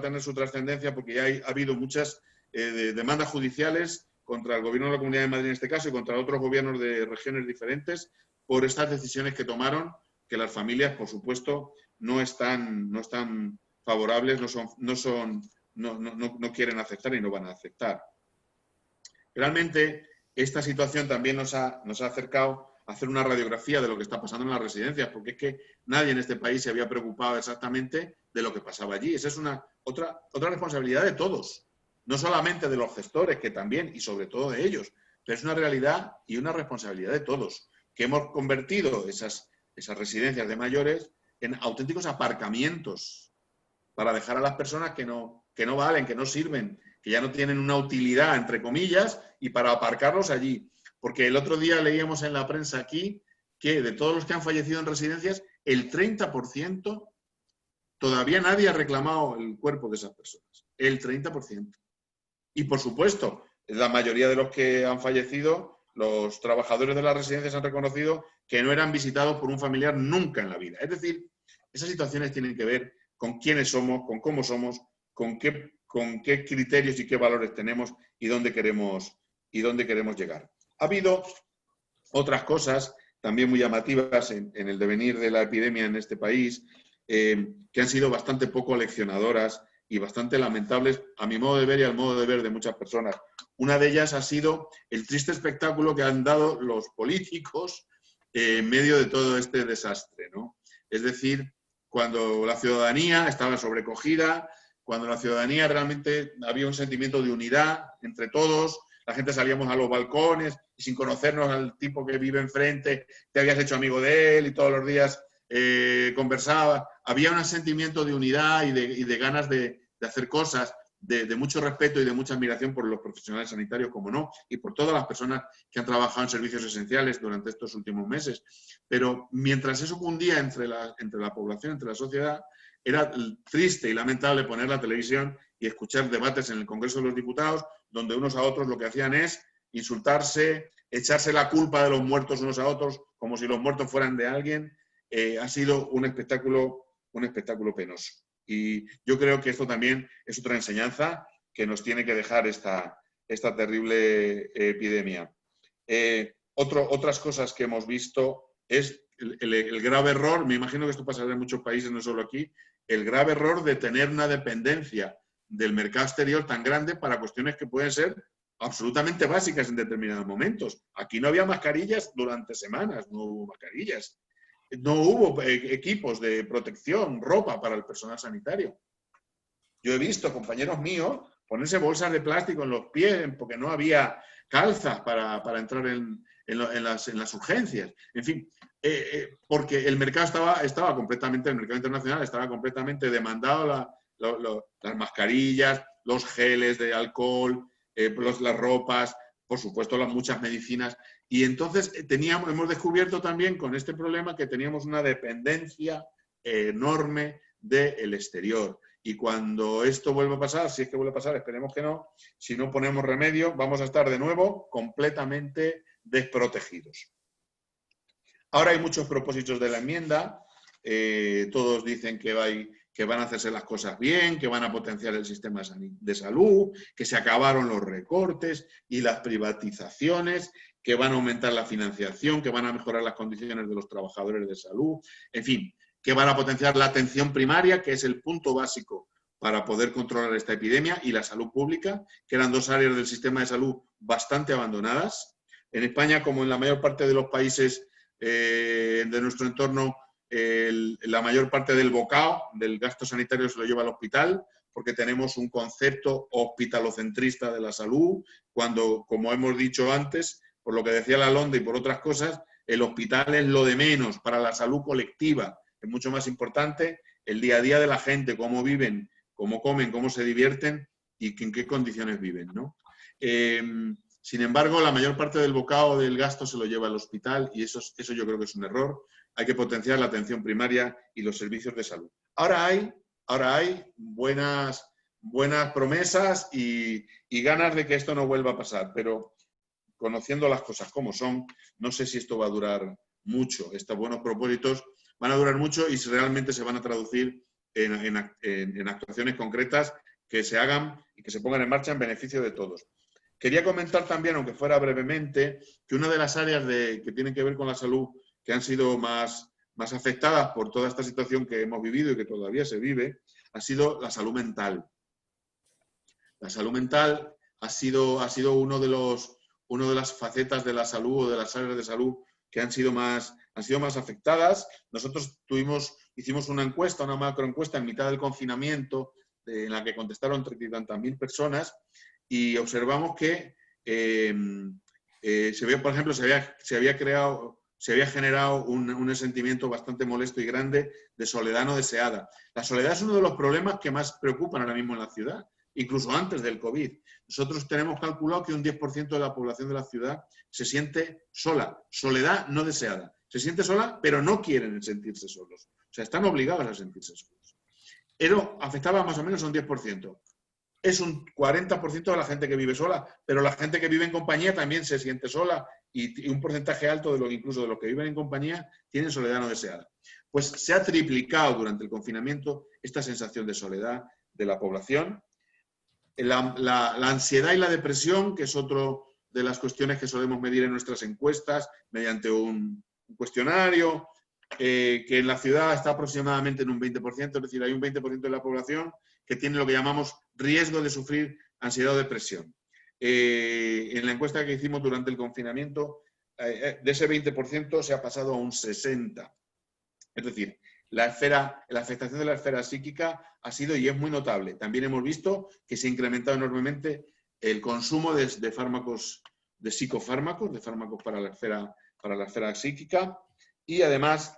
tener su trascendencia porque ya ha habido muchas demandas judiciales contra el gobierno de la Comunidad de Madrid en este caso y contra otros gobiernos de regiones diferentes por estas decisiones que tomaron, que las familias, por supuesto, no están favorables, no quieren aceptar y no van a aceptar. Realmente, esta situación también nos ha acercado a hacer una radiografía de lo que está pasando en las residencias, porque es que nadie en este país se había preocupado exactamente de lo que pasaba allí. Esa es otra responsabilidad de todos, no solamente de los gestores, que también, y sobre todo de ellos, pero es una realidad y una responsabilidad de todos, que hemos convertido esas residencias de mayores en auténticos aparcamientos para dejar a las personas que no valen, que no sirven, que ya no tienen una utilidad, entre comillas, y para aparcarlos allí. Porque el otro día leíamos en la prensa aquí que de todos los que han fallecido en residencias, el 30% todavía nadie ha reclamado el cuerpo de esas personas. El 30%. Y por supuesto, la mayoría de los que han fallecido, los trabajadores de las residencias han reconocido que no eran visitados por un familiar nunca en la vida. Es decir, esas situaciones tienen que ver con quiénes somos, con cómo somos, con qué criterios y qué valores tenemos y dónde queremos llegar. Ha habido otras cosas también muy llamativas en el devenir de la epidemia en este país, que han sido bastante poco leccionadoras y bastante lamentables a mi modo de ver y al modo de ver de muchas personas. Una de ellas ha sido el triste espectáculo que han dado los políticos en medio de todo este desastre, ¿no? Es decir, cuando la ciudadanía estaba sobrecogida, cuando la ciudadanía realmente había un sentimiento de unidad entre todos, la gente salíamos a los balcones y sin conocernos al tipo que vive enfrente, te habías hecho amigo de él y todos los días conversaba. Había un sentimiento de unidad y de ganas de hacer cosas, de mucho respeto y de mucha admiración por los profesionales sanitarios, como no, y por todas las personas que han trabajado en servicios esenciales durante estos últimos meses. Pero mientras eso cundía entre la población, entre la sociedad, era triste y lamentable poner la televisión y escuchar debates en el Congreso de los Diputados, donde unos a otros lo que hacían es insultarse, echarse la culpa de los muertos unos a otros, como si los muertos fueran de alguien. Ha sido un espectáculo penoso. Y yo creo que esto también es otra enseñanza que nos tiene que dejar esta terrible epidemia. Otras cosas que hemos visto es el grave error, me imagino que esto pasará en muchos países, no solo aquí, el grave error de tener una dependencia del mercado exterior tan grande para cuestiones que pueden ser absolutamente básicas en determinados momentos. Aquí no había mascarillas durante semanas, no hubo mascarillas. No hubo equipos de protección, ropa para el personal sanitario. Yo he visto compañeros míos ponerse bolsas de plástico en los pies porque no había calzas para entrar en las urgencias. En fin, porque el mercado estaba completamente, el mercado internacional estaba completamente demandado, las mascarillas, los geles de alcohol, las ropas, por supuesto las muchas medicinas. Y entonces hemos descubierto también con este problema que teníamos una dependencia enorme del exterior. Y cuando esto vuelva a pasar, si es que vuelve a pasar, esperemos que no, si no ponemos remedio, vamos a estar de nuevo completamente desprotegidos. Ahora hay muchos propósitos de la enmienda, todos dicen que van a hacerse las cosas bien, que van a potenciar el sistema de salud, que se acabaron los recortes y las privatizaciones, que van a aumentar la financiación, que van a mejorar las condiciones de los trabajadores de salud, en fin, que van a potenciar la atención primaria, que es el punto básico para poder controlar esta epidemia, y la salud pública, que eran dos áreas del sistema de salud bastante abandonadas. En España, como en la mayor parte de los países de nuestro entorno, la mayor parte del bocado del gasto sanitario se lo lleva al hospital, porque tenemos un concepto hospitalocentrista de la salud, cuando, como hemos dicho antes, por lo que decía la LONDE y por otras cosas, el hospital es lo de menos para la salud colectiva. Es mucho más importante el día a día de la gente, cómo viven, cómo comen, cómo se divierten y en qué condiciones viven, ¿no? Sin embargo, la mayor parte del bocado del gasto se lo lleva al hospital y eso yo creo que es un error. Hay que potenciar la atención primaria y los servicios de salud. Ahora hay buenas promesas y ganas de que esto no vuelva a pasar, pero conociendo las cosas como son, no sé si esto va a durar mucho. Estos buenos propósitos van a durar mucho y si realmente se van a traducir en actuaciones concretas que se hagan y que se pongan en marcha en beneficio de todos. Quería comentar también, aunque fuera brevemente, que una de las áreas que tienen que ver con la salud que han sido más afectadas por toda esta situación que hemos vivido y que todavía se vive, ha sido la salud mental. La salud mental ha sido una de las facetas de la salud o de las áreas de salud que han sido más afectadas. Nosotros hicimos una encuesta, una macroencuesta en mitad del confinamiento, en la que contestaron 30.000 personas, y observamos que por ejemplo, se había generado un sentimiento bastante molesto y grande de soledad no deseada. La soledad es uno de los problemas que más preocupan ahora mismo en la ciudad, incluso antes del COVID. Nosotros tenemos calculado que un 10% de la población de la ciudad se siente sola, soledad no deseada. Se siente sola, pero no quieren sentirse solos. O sea, están obligados a sentirse solos. Eso afectaba más o menos a un 10%. Es un 40% de la gente que vive sola, pero la gente que vive en compañía también se siente sola, y un porcentaje alto incluso de los que viven en compañía tienen soledad no deseada. Pues se ha triplicado durante el confinamiento esta sensación de soledad de la población. La ansiedad y la depresión, que es otra de las cuestiones que solemos medir en nuestras encuestas mediante un cuestionario, que en la ciudad está aproximadamente en un 20%, es decir, hay un 20% de la población que tiene lo que llamamos riesgo de sufrir ansiedad o depresión. En la encuesta que hicimos durante el confinamiento, de ese 20% se ha pasado a un 60%. Es decir, la afectación de la esfera psíquica ha sido y es muy notable. También hemos visto que se ha incrementado enormemente el consumo de fármacos, de psicofármacos, de fármacos para la esfera psíquica, y además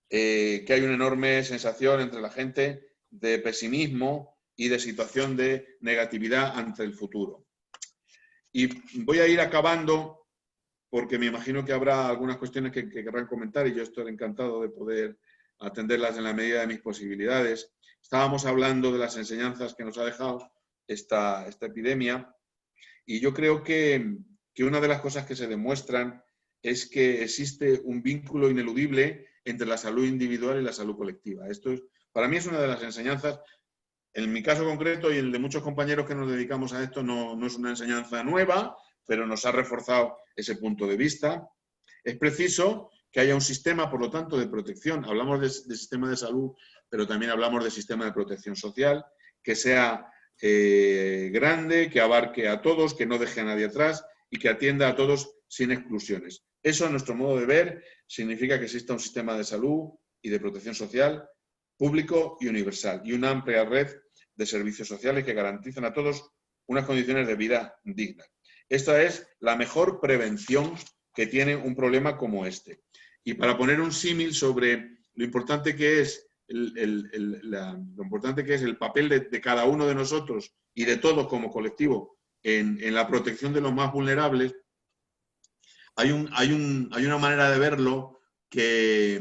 que hay una enorme sensación entre la gente de pesimismo y de situación de negatividad ante el futuro. Y voy a ir acabando, porque me imagino que habrá algunas cuestiones que querrán comentar, y yo estoy encantado de poder atenderlas en la medida de mis posibilidades. Estábamos hablando de las enseñanzas que nos ha dejado esta epidemia, y yo creo que una de las cosas que se demuestran es que existe un vínculo ineludible entre la salud individual y la salud colectiva. Esto para mí es una de las enseñanzas. En mi caso concreto y el de muchos compañeros que nos dedicamos a esto, no es una enseñanza nueva, pero nos ha reforzado ese punto de vista. Es preciso que haya un sistema, por lo tanto, de protección. Hablamos de sistema de salud, pero también hablamos de sistema de protección social, que sea grande, que abarque a todos, que no deje a nadie atrás y que atienda a todos sin exclusiones. Eso, a nuestro modo de ver, significa que exista un sistema de salud y de protección social público y universal, y una amplia red de servicios sociales que garanticen a todos unas condiciones de vida dignas. Esta es la mejor prevención que tiene un problema como este. Y para poner un símil sobre lo importante que es el papel de cada uno de nosotros y de todos como colectivo en la protección de los más vulnerables, hay una manera de verlo que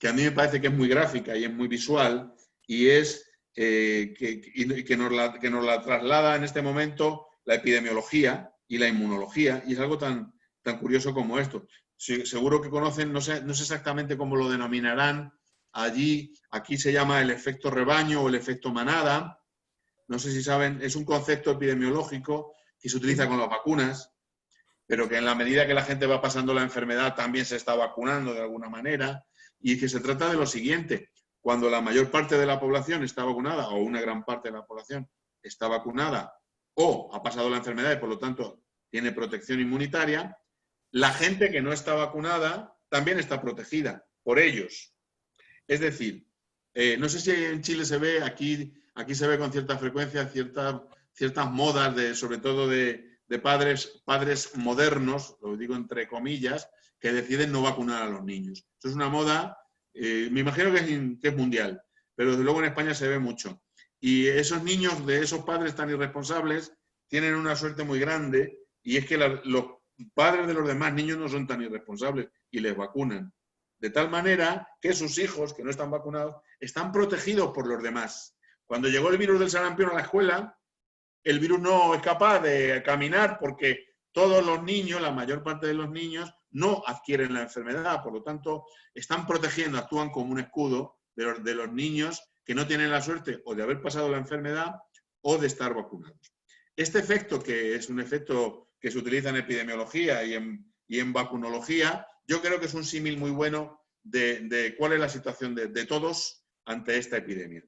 a mí me parece que es muy gráfica y es muy visual, y es que nos la traslada en este momento la epidemiología y la inmunología, y es algo tan curioso como esto. Seguro que conocen, no sé exactamente cómo lo denominarán allí, aquí se llama el efecto rebaño o el efecto manada, no sé si saben, es un concepto epidemiológico que se utiliza con las vacunas, pero que en la medida que la gente va pasando la enfermedad también se está vacunando de alguna manera, y que se trata de lo siguiente: cuando la mayor parte de la población está vacunada, o una gran parte de la población está vacunada, o ha pasado la enfermedad y por lo tanto tiene protección inmunitaria, la gente que no está vacunada también está protegida por ellos. Es decir, no sé si en Chile se ve, aquí se ve con cierta frecuencia ciertas modas, sobre todo de padres modernos, lo digo entre comillas, que deciden no vacunar a los niños. Eso es una moda, me imagino que es mundial, pero desde luego en España se ve mucho. Y esos niños de esos padres tan irresponsables tienen una suerte muy grande, y es que los padres de los demás niños no son tan irresponsables y les vacunan. De tal manera que sus hijos, que no están vacunados, están protegidos por los demás. Cuando llegó el virus del sarampión a la escuela, el virus no es capaz de caminar porque todos los niños, la mayor parte de los niños, no adquieren la enfermedad. Por lo tanto, están protegiendo, actúan como un escudo de los niños que no tienen la suerte o de haber pasado la enfermedad o de estar vacunados. Este efecto, que es un efecto que se utiliza en epidemiología y en vacunología, yo creo que es un símil muy bueno de cuál es la situación de todos ante esta epidemia.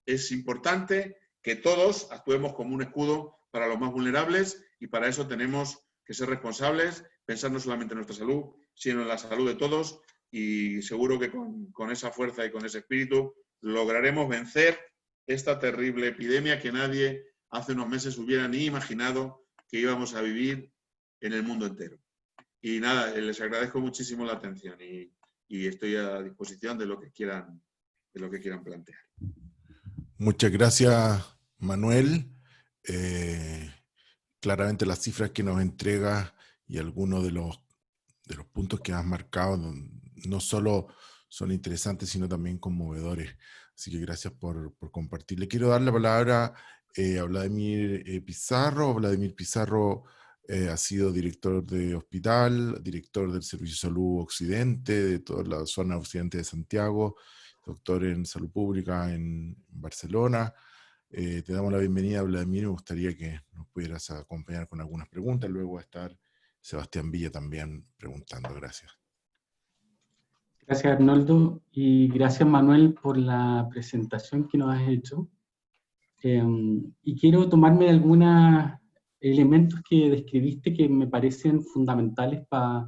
Es importante que todos actuemos como un escudo para los más vulnerables y para eso tenemos que ser responsables, pensar no solamente en nuestra salud, sino en la salud de todos, y seguro que con esa fuerza y con ese espíritu lograremos vencer esta terrible epidemia que nadie hace unos meses hubiera ni imaginado que íbamos a vivir en el mundo entero. Y nada, les agradezco muchísimo la atención y estoy a disposición de lo que quieran plantear. Muchas gracias, Manuel. Claramente las cifras que nos entregas y algunos de los puntos que has marcado no solo son interesantes, sino también conmovedores. Así que gracias por compartir. Le quiero dar la palabra a Vladimir Pizarro. Vladimir Pizarro ha sido director de hospital, director del Servicio de Salud Occidente, de toda la zona occidente de Santiago, doctor en salud pública en Barcelona. Te damos la bienvenida, Vladimir. Me gustaría que nos pudieras acompañar con algunas preguntas. Luego va a estar Sebastián Villa también preguntando. Gracias. Gracias, Arnoldo, y gracias, Manuel, por la presentación que nos has hecho. Y quiero tomarme de algunos elementos que describiste que me parecen fundamentales para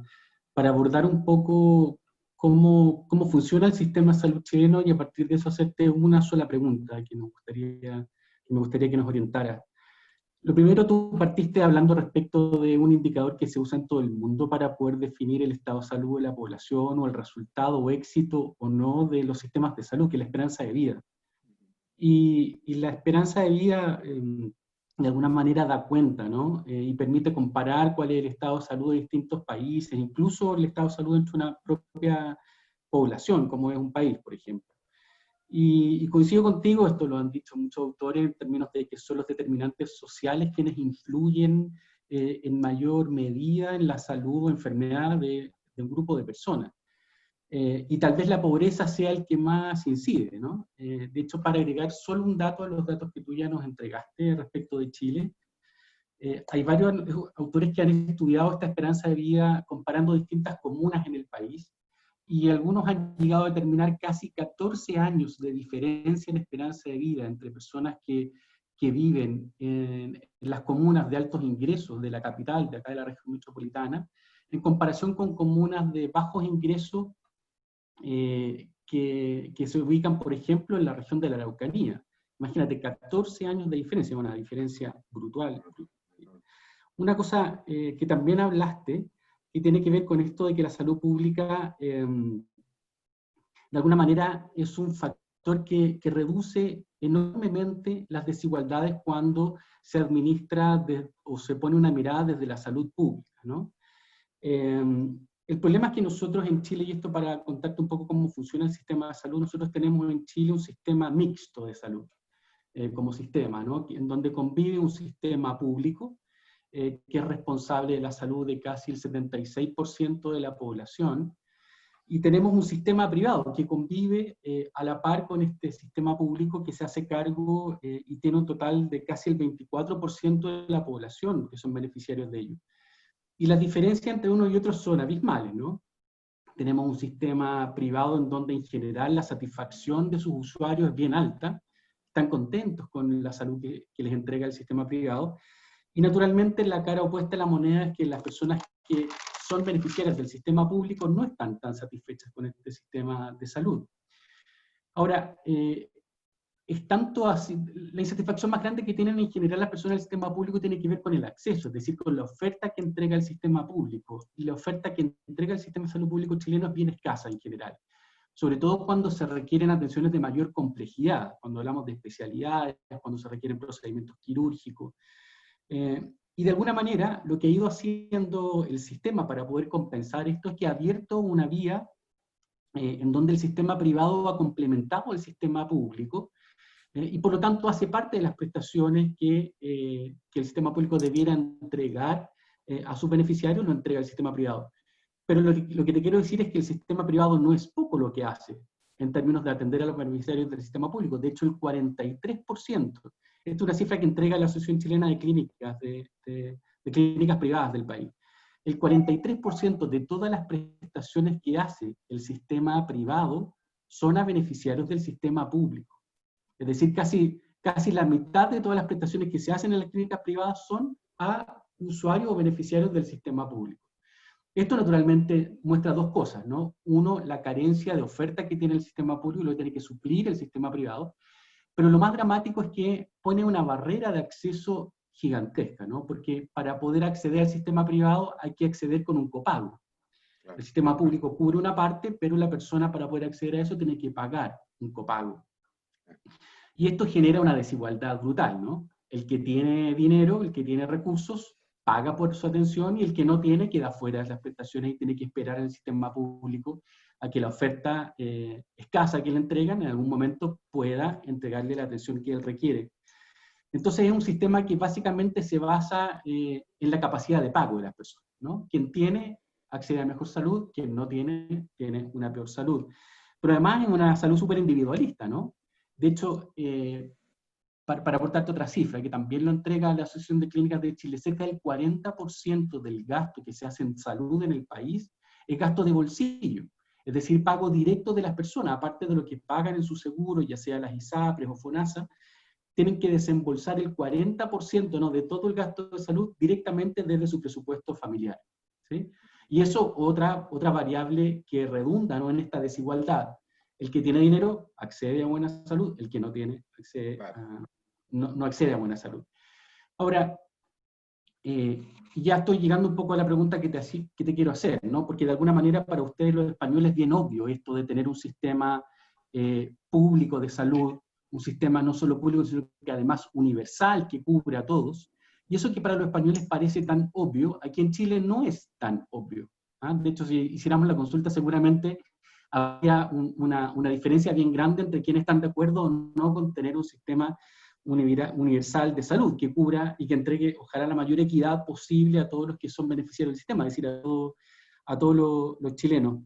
abordar un poco cómo funciona el sistema de salud chileno y a partir de eso hacerte una sola pregunta que me gustaría que nos orientara. Lo primero, tú partiste hablando respecto de un indicador que se usa en todo el mundo para poder definir el estado de salud de la población o el resultado o éxito o no de los sistemas de salud, que es la esperanza de vida. Y la esperanza de vida, de alguna manera, da cuenta, ¿no? Y permite comparar cuál es el estado de salud de distintos países, incluso el estado de salud dentro de una propia población, como es un país, por ejemplo. Y coincido contigo, esto lo han dicho muchos autores, en términos de que son los determinantes sociales quienes influyen en mayor medida en la salud o enfermedad de un grupo de personas. Y tal vez la pobreza sea el que más incide, ¿no? De hecho, para agregar solo un dato a los datos que tú ya nos entregaste respecto de Chile, hay varios autores que han estudiado esta esperanza de vida comparando distintas comunas en el país, y algunos han llegado a determinar casi 14 años de diferencia en esperanza de vida entre personas que viven en las comunas de altos ingresos de la capital, de acá de la región metropolitana, en comparación con comunas de bajos ingresos que se ubican, por ejemplo, en la región de la Araucanía. Imagínate, 14 años de diferencia, una diferencia brutal. Una cosa que también hablaste, y tiene que ver con esto de que la salud pública, de alguna manera, es un factor que reduce enormemente las desigualdades cuando se administra o se pone una mirada desde la salud pública, ¿no? El problema es que nosotros en Chile, y esto para contarte un poco cómo funciona el sistema de salud, nosotros tenemos en Chile un sistema mixto de salud, como sistema, ¿no? En donde convive un sistema público, que es responsable de la salud de casi el 76% de la población, y tenemos un sistema privado que convive a la par con este sistema público que se hace cargo y tiene un total de casi el 24% de la población que son beneficiarios de ello. Y las diferencias entre uno y otro son abismales, ¿no? Tenemos un sistema privado en donde en general la satisfacción de sus usuarios es bien alta, están contentos con la salud que les entrega el sistema privado, y naturalmente la cara opuesta a la moneda es que las personas que son beneficiarias del sistema público no están tan satisfechas con este sistema de salud. Ahora, es tanto así, la insatisfacción más grande que tienen en general las personas del sistema público tiene que ver con el acceso, es decir, con la oferta que entrega el sistema público, y la oferta que entrega el sistema de salud público chileno es bien escasa en general, sobre todo cuando se requieren atenciones de mayor complejidad, cuando hablamos de especialidades, cuando se requieren procedimientos quirúrgicos. Y de alguna manera, lo que ha ido haciendo el sistema para poder compensar esto es que ha abierto una vía en donde el sistema privado ha complementado el sistema público, y por lo tanto hace parte de las prestaciones que el sistema público debiera entregar a sus beneficiarios, lo entrega el sistema privado. Pero lo que te quiero decir es que el sistema privado no es poco lo que hace en términos de atender a los beneficiarios del sistema público. De hecho, el 43% Esta es una cifra que entrega la Asociación Chilena de Clínicas, de clínicas privadas del país. El 43% de todas las prestaciones que hace el sistema privado son a beneficiarios del sistema público. Es decir, casi la mitad de todas las prestaciones que se hacen en las clínicas privadas son a usuarios o beneficiarios del sistema público. Esto naturalmente muestra dos cosas, ¿no? Uno, la carencia de oferta que tiene el sistema público y lo que tiene que suplir el sistema privado, pero lo más dramático es que pone una barrera de acceso gigantesca, ¿no? Porque para poder acceder al sistema privado hay que acceder con un copago. Claro. El sistema público cubre una parte, pero la persona para poder acceder a eso tiene que pagar un copago. Y esto genera una desigualdad brutal, ¿no? El que tiene dinero, el que tiene recursos, paga por su atención, y el que no tiene queda fuera de las prestaciones y tiene que esperar en el sistema público a que la oferta escasa que le entregan en algún momento pueda entregarle la atención que él requiere. Entonces es un sistema que básicamente se basa en la capacidad de pago de las personas, ¿no? Quien tiene accede a mejor salud, quien no tiene, tiene una peor salud. Pero además es una salud súper individualista, ¿no? De hecho, para aportarte otra cifra, que también lo entrega la Asociación de Clínicas de Chile, cerca del 40% del gasto que se hace en salud en el país es gasto de bolsillo, es decir, pago directo de las personas, aparte de lo que pagan en su seguro, ya sea las ISAPRES o FONASA, tienen que desembolsar el 40%, ¿no?, de todo el gasto de salud directamente desde su presupuesto familiar, ¿sí? Y eso, otra variable que redunda, ¿no?, en esta desigualdad. El que tiene dinero accede a buena salud, el que no tiene accede no accede a buena salud. Ahora, ya estoy llegando un poco a la pregunta que te quiero hacer, ¿no? Porque de alguna manera para ustedes los españoles es bien obvio esto de tener un sistema público de salud, un sistema no solo público, sino que además universal, que cubre a todos. Y eso que para los españoles parece tan obvio, aquí en Chile no es tan obvio, ¿ah? De hecho, si hiciéramos la consulta seguramente habría una diferencia bien grande entre quienes están de acuerdo o no con tener un sistema universal de salud que cubra y que entregue, ojalá, la mayor equidad posible a todos los que son beneficiarios del sistema, es decir, a todos los chilenos.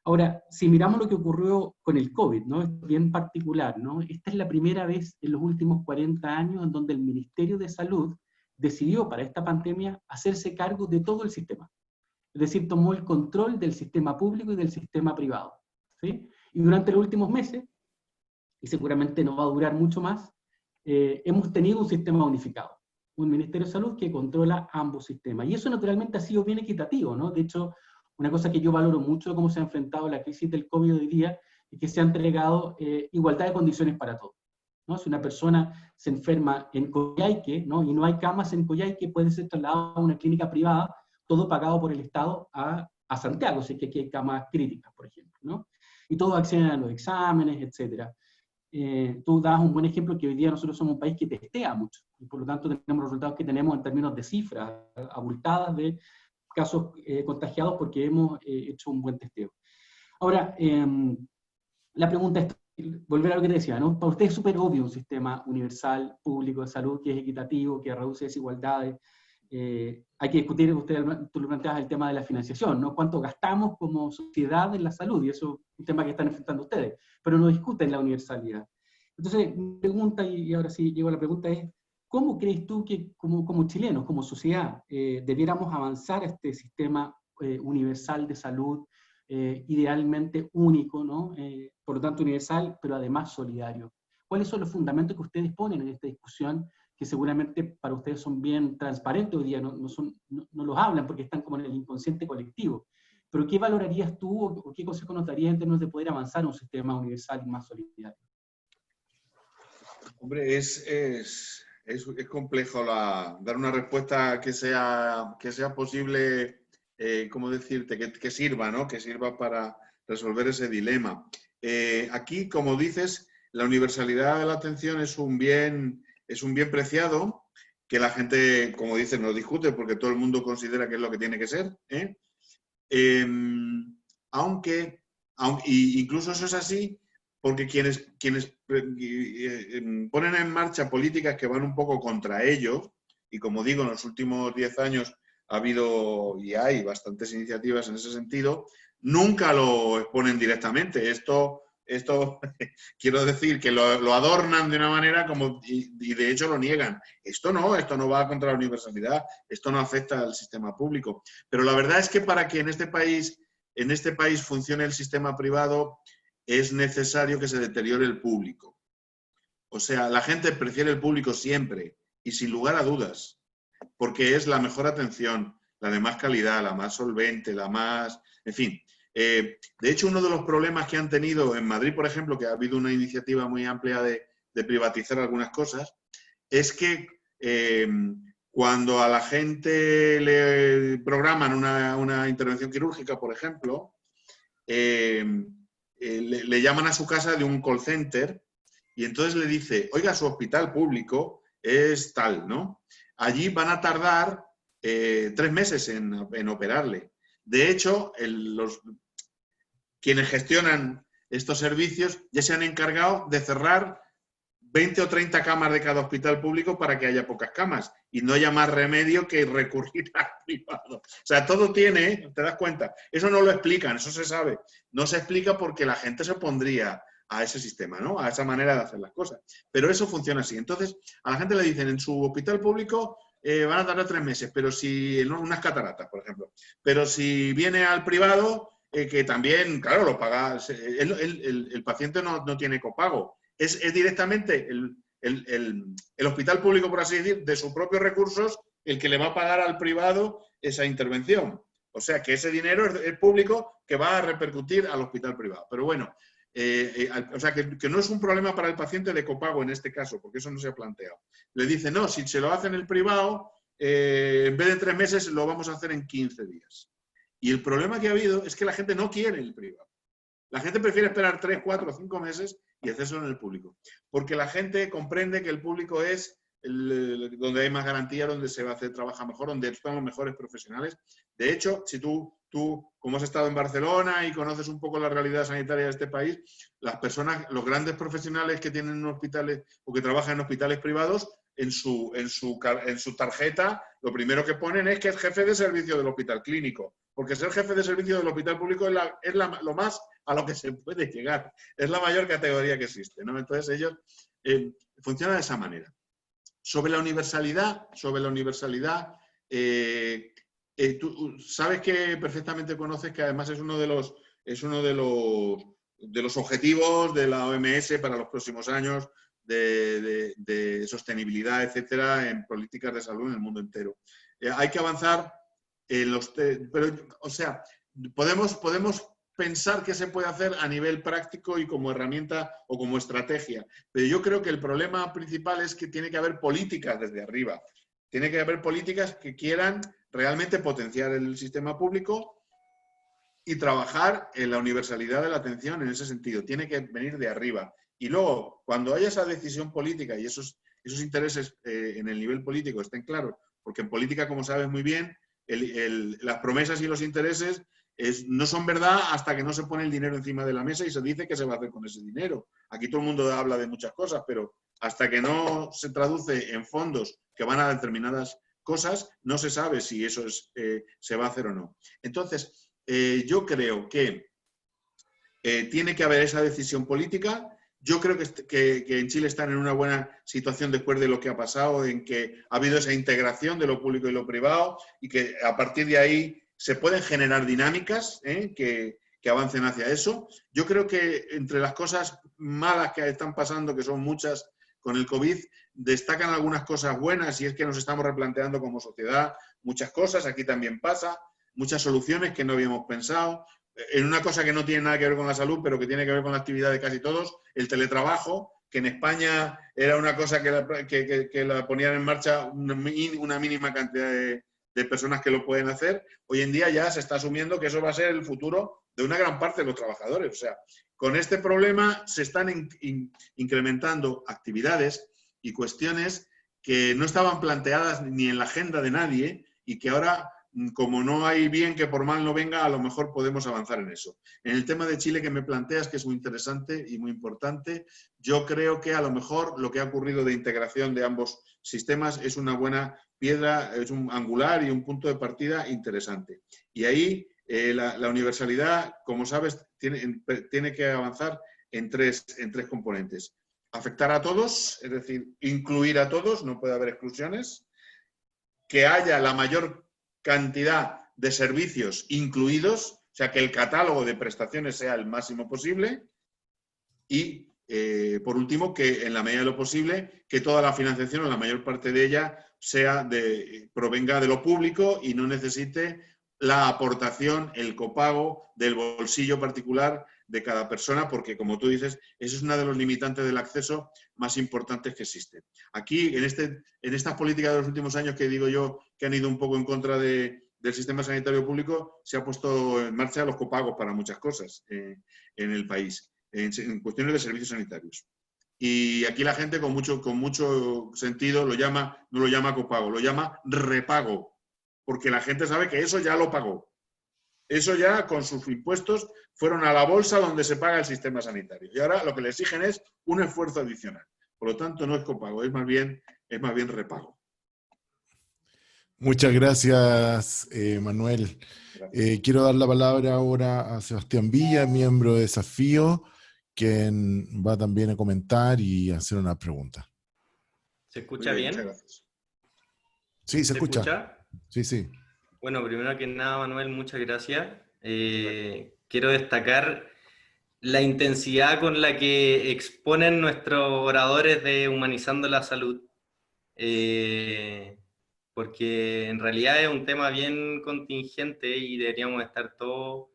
Ahora, si miramos lo que ocurrió con el COVID, ¿no?, es bien particular, ¿no? Esta es la primera vez en los últimos 40 años en donde el Ministerio de Salud decidió para esta pandemia hacerse cargo de todo el sistema. Es decir, tomó el control del sistema público y del sistema privado, ¿sí? Y durante los últimos meses, y seguramente no va a durar mucho más, hemos tenido un sistema unificado, un Ministerio de Salud que controla ambos sistemas. Y eso naturalmente ha sido bien equitativo, ¿no? De hecho, una cosa que yo valoro mucho de cómo se ha enfrentado la crisis del COVID hoy día es que se ha entregado igualdad de condiciones para todos, ¿no? Si una persona se enferma en Coyhaique, ¿no?, y no hay camas en Coyhaique, puede ser trasladado a una clínica privada, todo pagado por el Estado, a Santiago, si es que aquí hay camas críticas, por ejemplo, ¿no? Y todos acceden a los exámenes, etc. Tú das un buen ejemplo que hoy día nosotros somos un país que testea mucho, y por lo tanto tenemos los resultados que tenemos en términos de cifras abultadas de casos contagiados porque hemos hecho un buen testeo. Ahora, la pregunta es, volver a lo que te decía, ¿no? Para usted es súper obvio un sistema universal, público de salud, que es equitativo, que reduce desigualdades. Hay que discutir, tú lo planteabas, el tema de la financiación, ¿no? ¿Cuánto gastamos como sociedad en la salud? Y eso es un tema que están enfrentando ustedes, pero no discuten la universalidad. Entonces, mi pregunta, y ahora sí llego a la pregunta, es, ¿cómo crees tú que como chilenos, como sociedad, debiéramos avanzar a este sistema universal de salud, idealmente único, ¿no? Por lo tanto universal, pero además solidario? ¿Cuáles son los fundamentos que ustedes ponen en esta discusión, que seguramente para ustedes son bien transparentes hoy día, no los hablan porque están como en el inconsciente colectivo? Pero ¿qué valorarías tú o qué consejo nos darías en términos de poder avanzar a un sistema universal y más solidario? Hombre, es complejo dar una respuesta que sea posible, ¿cómo decirte? Que sirva, ¿no? Que sirva para resolver ese dilema. Aquí, como dices, la universalidad de la atención es un bien preciado, que la gente, como dices, no discute porque todo el mundo considera que es lo que tiene que ser, ¿eh? Aunque incluso eso es así, porque quienes ponen en marcha políticas que van un poco contra ello, y como digo, en los últimos 10 años ha habido y hay bastantes iniciativas en ese sentido, nunca lo exponen directamente. Esto esto quiero decir que lo adornan de una manera como, y de hecho lo niegan. Esto no va contra la universalidad, esto no afecta al sistema público. Pero la verdad es que para que en este país funcione el sistema privado es necesario que se deteriore el público. O sea, la gente prefiere el público siempre y sin lugar a dudas, porque es la mejor atención, la de más calidad, la más solvente, la más... En fin, de hecho, uno de los problemas que han tenido en Madrid, por ejemplo, que ha habido una iniciativa muy amplia de privatizar algunas cosas, es que cuando a la gente le programan una intervención quirúrgica, por ejemplo, le llaman a su casa de un call center y entonces le dice, oiga, su hospital público es tal, ¿no? Allí van a tardar 3 meses en operarle. De hecho, quienes gestionan estos servicios ya se han encargado de cerrar 20 o 30 camas de cada hospital público para que haya pocas camas y no haya más remedio que recurrir al privado. O sea, todo tiene, ¿te das cuenta? Eso no lo explican, eso se sabe. No se explica porque la gente se opondría a ese sistema, ¿no? A esa manera de hacer las cosas. Pero eso funciona así. Entonces, a la gente le dicen, en su hospital público van a tardar 3 meses, pero si, no, unas cataratas, por ejemplo. Pero si viene al privado, que también, claro, lo paga, el paciente no tiene copago. Es directamente el hospital público, por así decir, de sus propios recursos, el que le va a pagar al privado esa intervención. O sea, que ese dinero es el público que va a repercutir al hospital privado. Pero bueno, o sea, que no es un problema para el paciente de copago en este caso, porque eso no se ha planteado. Le dice, no, si se lo hace en el privado, en vez de 3 meses, lo vamos a hacer en 15 días. Y el problema que ha habido es que la gente no quiere el privado. La gente prefiere esperar 3, 4 o 5 meses y hacerlo en el público. Porque la gente comprende que el público es donde hay más garantía, donde se va a hacer trabaja mejor, donde están los mejores profesionales. De hecho, si tú, como has estado en Barcelona y conoces un poco la realidad sanitaria de este país, las personas, los grandes profesionales que tienen hospitales o que trabajan en hospitales privados, en su tarjeta, lo primero que ponen es que es jefe de servicio del hospital clínico. Porque ser jefe de servicio del hospital público es lo más a lo que se puede llegar. Es la mayor categoría que existe, ¿no? Entonces ellos funcionan de esa manera. Sobre la universalidad, tú sabes que perfectamente conoces que además es uno de los objetivos de la OMS para los próximos años de sostenibilidad, etcétera, en políticas de salud en el mundo entero. Hay que avanzar pero, o sea, podemos pensar qué se puede hacer a nivel práctico y como herramienta o como estrategia. Pero yo creo que el problema principal es que tiene que haber políticas desde arriba. Tiene que haber políticas que quieran realmente potenciar el sistema público y trabajar en la universalidad de la atención en ese sentido. Tiene que venir de arriba. Y luego, cuando haya esa decisión política y esos intereses en el nivel político estén claros, porque en política, como sabes muy bien, las promesas y los intereses no son verdad hasta que no se pone el dinero encima de la mesa y se dice qué se va a hacer con ese dinero. Aquí todo el mundo habla de muchas cosas, pero hasta que no se traduce en fondos que van a determinadas cosas, no se sabe si eso se va a hacer o no. Entonces, yo creo que tiene que haber esa decisión política. Yo creo que en Chile están en una buena situación después de lo que ha pasado, en que ha habido esa integración de lo público y lo privado y que a partir de ahí se pueden generar dinámicas que avancen hacia eso. Yo creo que entre las cosas malas que están pasando, que son muchas con el COVID, destacan algunas cosas buenas y es que nos estamos replanteando como sociedad muchas cosas, aquí también pasa, muchas soluciones que no habíamos pensado. En una cosa que no tiene nada que ver con la salud, pero que tiene que ver con la actividad de casi todos, el teletrabajo, que en España era una cosa que la ponían en marcha una mínima cantidad de personas que lo pueden hacer. Hoy en día ya se está asumiendo que eso va a ser el futuro de una gran parte de los trabajadores. O sea, con este problema se están incrementando actividades y cuestiones que no estaban planteadas ni en la agenda de nadie y que ahora, como no hay bien que por mal no venga, a lo mejor podemos avanzar en eso. En el tema de Chile que me planteas, que es muy interesante y muy importante, yo creo que a lo mejor lo que ha ocurrido de integración de ambos sistemas es una buena piedra, es un angular y un punto de partida interesante. Y ahí la universalidad, como sabes, tiene que avanzar en tres componentes. Afectar a todos, es decir, incluir a todos, no puede haber exclusiones. Que haya la mayor cantidad de servicios incluidos, o sea, que el catálogo de prestaciones sea el máximo posible. Y, por último, que en la medida de lo posible, que toda la financiación, o la mayor parte de ella, provenga de lo público y no necesite la aportación, el copago del bolsillo particular de cada persona, porque, como tú dices, eso es uno de los limitantes del acceso más importantes que existen. Aquí, en estas políticas de los últimos años, que digo yo, que han ido un poco en contra del sistema sanitario público, se ha puesto en marcha los copagos para muchas cosas en el país, en cuestiones de servicios sanitarios. Y aquí la gente con mucho sentido no lo llama copago, lo llama repago, porque la gente sabe que eso ya lo pagó. Eso ya, con sus impuestos, fueron a la bolsa donde se paga el sistema sanitario. Y ahora lo que le exigen es un esfuerzo adicional. Por lo tanto, no es copago, es más bien repago. Muchas gracias, Manuel. Gracias. Quiero dar la palabra ahora a Sebastián Villa, miembro de Desafío, quien va también a comentar y hacer una pregunta. ¿Se escucha bien? Muchas gracias. Sí, se escucha. ¿Escucha? Sí, sí. Bueno, primero que nada, Manuel, muchas gracias. Quiero destacar la intensidad con la que exponen nuestros oradores de Humanizando la Salud, porque en realidad es un tema bien contingente y deberíamos estar todos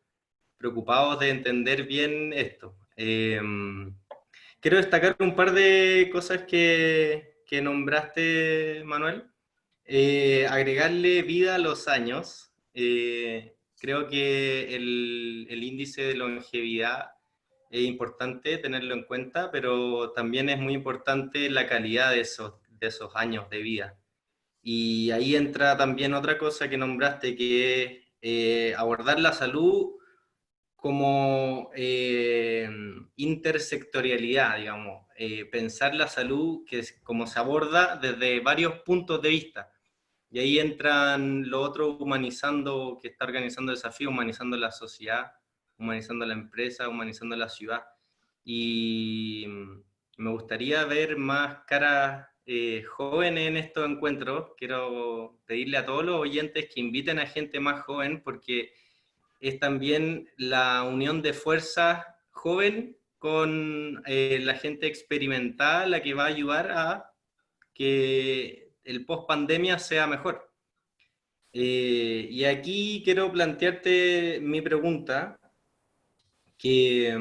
preocupados de entender bien esto. Quiero destacar un par de cosas que nombraste, Manuel. Agregarle vida a los años. Creo que el índice de longevidad es importante tenerlo en cuenta, pero también es muy importante la calidad de esos años de vida. Y ahí entra también otra cosa que nombraste, que es abordar la salud como intersectorialidad, digamos, pensar la salud que como se aborda desde varios puntos de vista. Y ahí entran lo otro, humanizando, que está organizando Desafío, humanizando la sociedad, humanizando la empresa, humanizando la ciudad. Y me gustaría ver más caras jóvenes en estos encuentros. Quiero pedirle a todos los oyentes que inviten a gente más joven, porque es también la unión de fuerzas joven con la gente experimentada la que va a ayudar a que el post-pandemia sea mejor. Y aquí quiero plantearte mi pregunta, que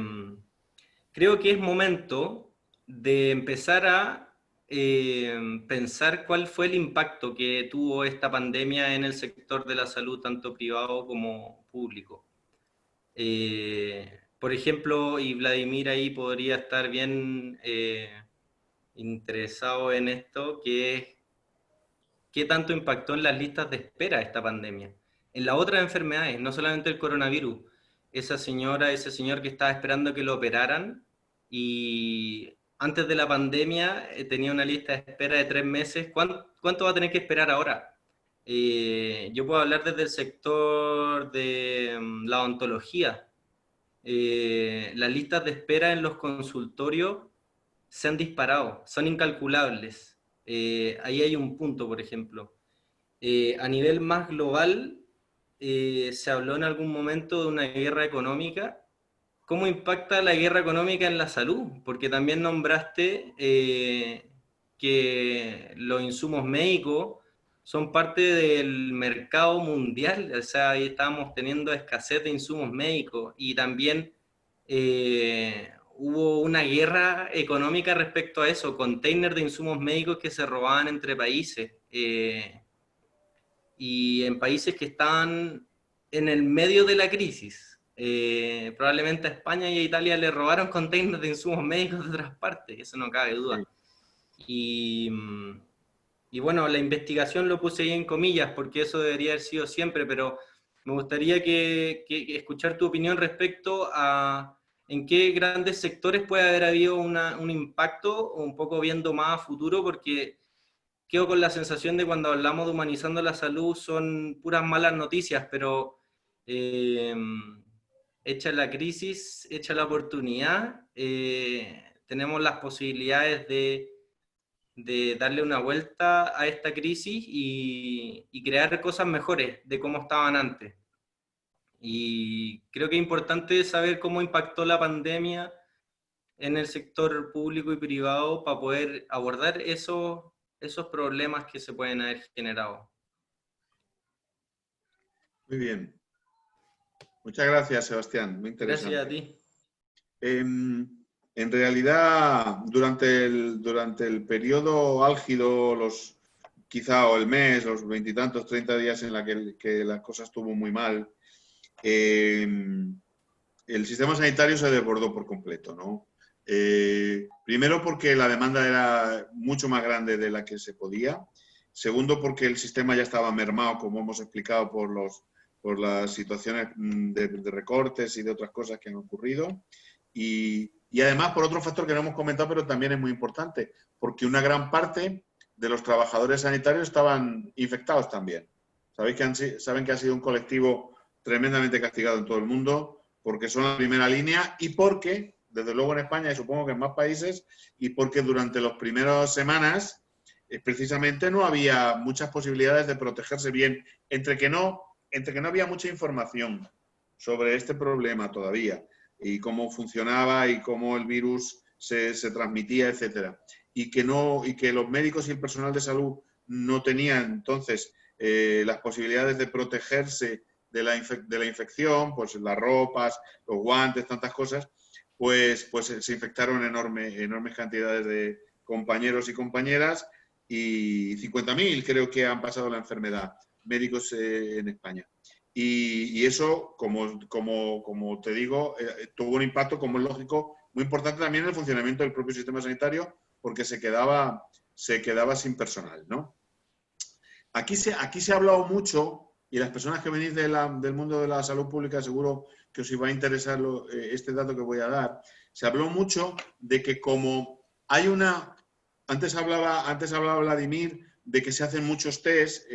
creo que es momento de empezar a pensar cuál fue el impacto que tuvo esta pandemia en el sector de la salud, tanto privado como público. Por ejemplo, y Vladimir ahí podría estar bien interesado en esto, que es qué tanto impactó en las listas de espera esta pandemia. En las otras enfermedades, no solamente el coronavirus. Esa señora, ese señor que estaba esperando que lo operaran y antes de la pandemia tenía una lista de espera de 3 meses. ¿Cuánto va a tener que esperar ahora? Yo puedo hablar desde el sector de la odontología. Las listas de espera en los consultorios se han disparado, son incalculables. Ahí hay un punto, por ejemplo. A nivel más global, se habló en algún momento de una guerra económica. ¿Cómo impacta la guerra económica en la salud? Porque también nombraste que los insumos médicos son parte del mercado mundial, o sea, ahí estábamos teniendo escasez de insumos médicos y también hubo una guerra económica respecto a eso, containers de insumos médicos que se robaban entre países, y en países que estaban en el medio de la crisis. Probablemente a España y a Italia le robaron containers de insumos médicos de otras partes, eso no cabe duda. Sí. Y bueno, la investigación lo puse ahí en comillas, porque eso debería haber sido siempre, pero me gustaría que escuchar tu opinión respecto a en qué grandes sectores puede haber habido un impacto, un poco viendo más a futuro, porque quedo con la sensación de cuando hablamos de humanizando la salud son puras malas noticias, pero hecha la crisis, hecha la oportunidad, tenemos las posibilidades de darle una vuelta a esta crisis y crear cosas mejores de cómo estaban antes. Y creo que es importante saber cómo impactó la pandemia en el sector público y privado para poder abordar esos problemas que se pueden haber generado. Muy bien. Muchas gracias, Sebastián. Muy interesante. Gracias a ti. En realidad, durante el periodo álgido, quizá o el mes, los 20 y tantos, 30 días en la que las cosas estuvo muy mal, el sistema sanitario se desbordó por completo, ¿no? Primero porque la demanda era mucho más grande de la que se podía. Segundo porque el sistema ya estaba mermado, como hemos explicado, por las situaciones de recortes y de otras cosas que han ocurrido. Y además por otro factor que no hemos comentado, pero también es muy importante, porque una gran parte de los trabajadores sanitarios estaban infectados también. Saben que ha sido un colectivo tremendamente castigado en todo el mundo, porque son la primera línea y porque, desde luego en España y supongo que en más países, y porque durante las primeras semanas precisamente no había muchas posibilidades de protegerse bien, entre que no había mucha información sobre este problema todavía, y cómo funcionaba y cómo el virus se transmitía, etcétera. Y que los médicos y el personal de salud no tenían entonces las posibilidades de protegerse de la infección, pues las ropas, los guantes, tantas cosas, pues se infectaron enormes cantidades de compañeros y compañeras, y 50.000 creo que han pasado la enfermedad, médicos en España. Y eso, como te digo, tuvo un impacto, como es lógico, muy importante también en el funcionamiento del propio sistema sanitario, porque se quedaba sin personal, ¿no? Aquí se ha hablado mucho, y las personas que venís del mundo de la salud pública seguro que os iba a interesar este dato que voy a dar. Se habló mucho de que como hay una... Antes hablaba Vladimir de que se hacen muchos test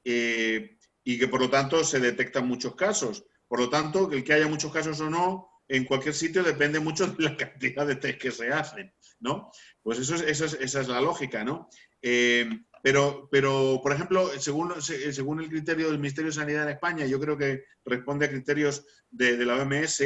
y que por lo tanto se detectan muchos casos. Por lo tanto, el que haya muchos casos o no, en cualquier sitio depende mucho de la cantidad de test que se hacen, ¿no? Pues esa es la lógica, ¿no? Pero, por ejemplo, según el criterio del Ministerio de Sanidad en España, yo creo que responde a criterios de la OMS,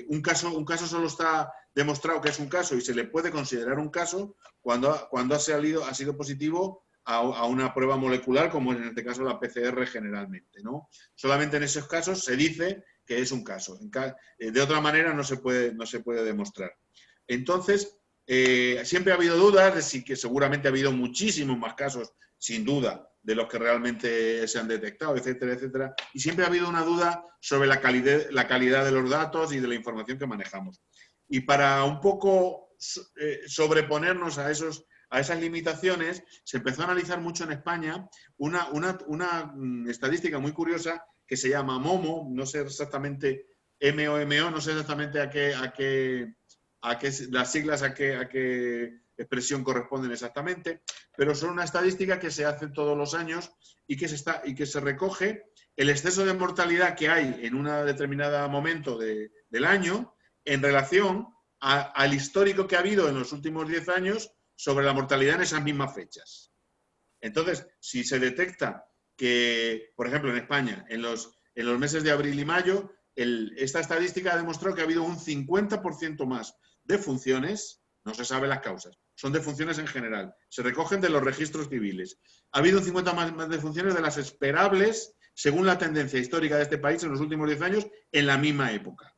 un caso solo está demostrado que es un caso y se le puede considerar un caso cuando ha sido positivo a una prueba molecular, como en este caso la PCR generalmente, ¿no? Solamente en esos casos se dice que es un caso. De otra manera no se puede demostrar. Entonces, siempre ha habido dudas de si que seguramente ha habido muchísimos más casos, sin duda, de los que realmente se han detectado, etcétera, etcétera. Y siempre ha habido una duda sobre la calidad de los datos y de la información que manejamos. Y para un poco sobreponernos a esas limitaciones, se empezó a analizar mucho en España una estadística muy curiosa que se llama MOMO, no sé exactamente, MOMO, no sé exactamente a qué las siglas a qué expresión corresponden exactamente, pero son una estadística que se hace todos los años y que se recoge el exceso de mortalidad que hay en un determinado momento del año en relación al histórico que ha habido en los últimos 10 años sobre la mortalidad en esas mismas fechas. Entonces, si se detecta que, por ejemplo, en España, en los meses de abril y mayo, esta estadística ha demostrado que ha habido un 50% más de funciones, no se sabe las causas, son de funciones en general, se recogen de los registros civiles. Ha habido un 50% más de funciones de las esperables según la tendencia histórica de este país en los últimos 10 años en la misma época.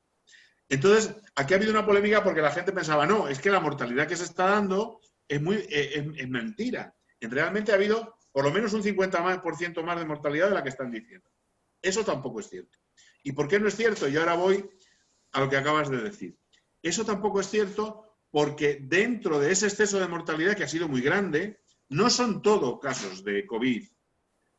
Entonces, aquí ha habido una polémica porque la gente pensaba, no, es que la mortalidad que se está dando es mentira. Realmente ha habido por lo menos un 50% más de mortalidad de la que están diciendo. Eso tampoco es cierto. ¿Y por qué no es cierto? Y ahora voy a lo que acabas de decir. Eso tampoco es cierto porque dentro de ese exceso de mortalidad que ha sido muy grande, no son todos casos de COVID.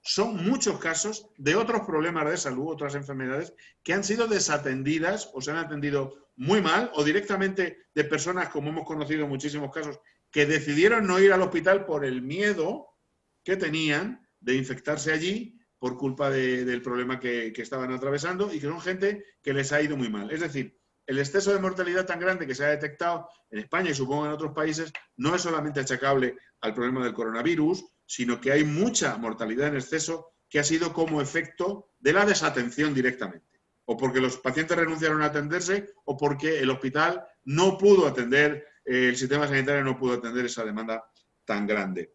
Son muchos casos de otros problemas de salud, otras enfermedades, que han sido desatendidas o se han atendido muy mal o directamente de personas, como hemos conocido en muchísimos casos, que decidieron no ir al hospital por el miedo que tenían de infectarse allí por culpa del problema que estaban atravesando y que son gente que les ha ido muy mal. Es decir, el exceso de mortalidad tan grande que se ha detectado en España y supongo en otros países no es solamente achacable al problema del coronavirus, sino que hay mucha mortalidad en exceso que ha sido como efecto de la desatención directamente. O porque los pacientes renunciaron a atenderse o porque el hospital no pudo atender, el sistema sanitario no pudo atender esa demanda tan grande.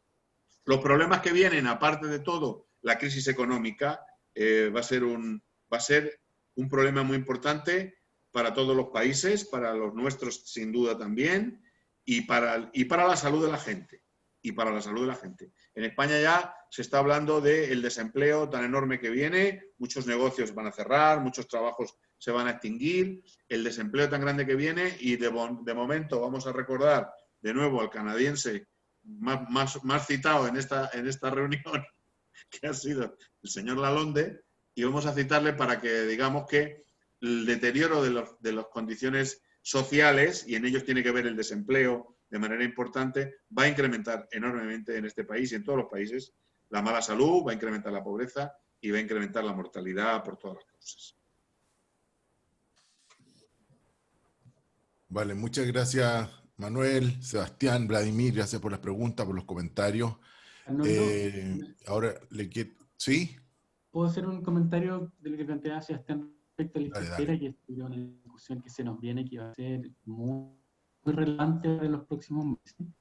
Los problemas que vienen, aparte de todo, la crisis económica, va a ser un problema muy importante para todos los países, para los nuestros sin duda también, y para la salud de la gente. En España ya se está hablando del desempleo tan enorme que viene, muchos negocios van a cerrar, muchos trabajos se van a extinguir, el desempleo tan grande que viene y de momento vamos a recordar de nuevo al canadiense más citado en esta reunión, que ha sido el señor Lalonde, y vamos a citarle para que digamos que el deterioro de las condiciones sociales, y en ellos tiene que ver el desempleo de manera importante, va a incrementar enormemente en este país y en todos los países la mala salud, va a incrementar la pobreza y va a incrementar la mortalidad por todas las causas. Vale, muchas gracias Manuel, Sebastián, Vladimir, gracias por las preguntas, por los comentarios. Ahora le quiero... ¿Sí? ¿Puedo hacer un comentario de lo que planteaba Sebastián respecto a la lista de espera? Que es una discusión que se nos viene, que va a ser muy relevante en los próximos meses.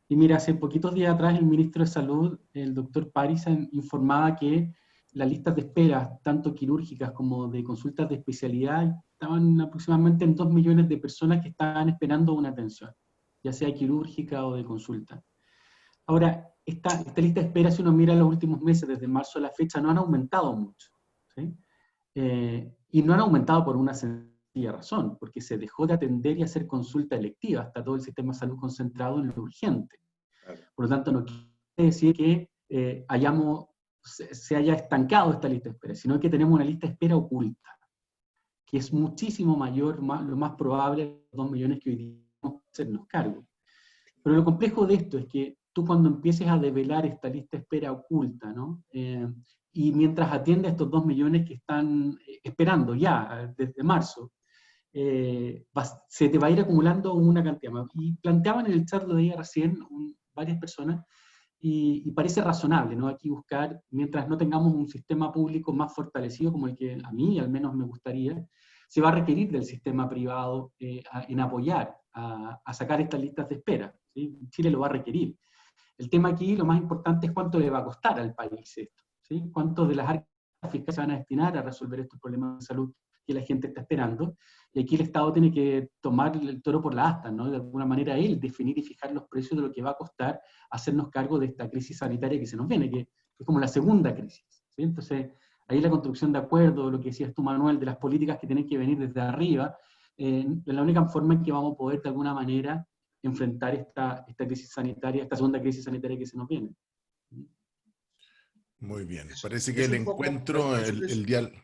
Y mira, hace poquitos días atrás el ministro de Salud, el doctor París, informaba que las listas de espera, tanto quirúrgicas como de consultas de especialidad, estaban aproximadamente en 2 millones de personas que estaban esperando una atención, ya sea quirúrgica o de consulta. Ahora, esta lista de espera, si uno mira los últimos meses, desde marzo a la fecha, no han aumentado mucho, ¿sí? Y no han aumentado por una sencilla razón, porque se dejó de atender y hacer consulta electiva, está todo el sistema de salud concentrado en lo urgente. Por lo tanto, no quiere decir que se haya estancado esta lista de espera, sino que tenemos una lista de espera oculta, que es muchísimo mayor, lo más probable, los 2 millones que hoy día vamos a hacernos cargo. Pero lo complejo de esto es que tú cuando empieces a develar esta lista de espera oculta, ¿no? Y mientras atiende a estos 2 millones que están esperando ya desde marzo, se te va a ir acumulando una cantidad más. Y planteaban en el chat, lo veía recién, varias personas, y parece razonable, ¿no? Aquí buscar, mientras no tengamos un sistema público más fortalecido como el que a mí al menos me gustaría, se va a requerir del sistema privado en apoyar a sacar estas listas de espera, ¿sí? Chile lo va a requerir. El tema aquí, lo más importante es cuánto le va a costar al país esto, ¿sí? Cuánto de las arcas fiscales se van a destinar a resolver estos problemas de salud que la gente está esperando. Y aquí el Estado tiene que tomar el toro por la asta, ¿no? De alguna manera él definir y fijar los precios de lo que va a costar hacernos cargo de esta crisis sanitaria que se nos viene, que es como la segunda crisis, ¿sí? Entonces, ahí la construcción de acuerdos, lo que decías tú, Manuel, de las políticas que tienen que venir desde arriba, es la única forma en que vamos a poder de alguna manera enfrentar esta crisis sanitaria, esta segunda crisis sanitaria que se nos viene. Muy bien, parece que el encuentro, el diálogo...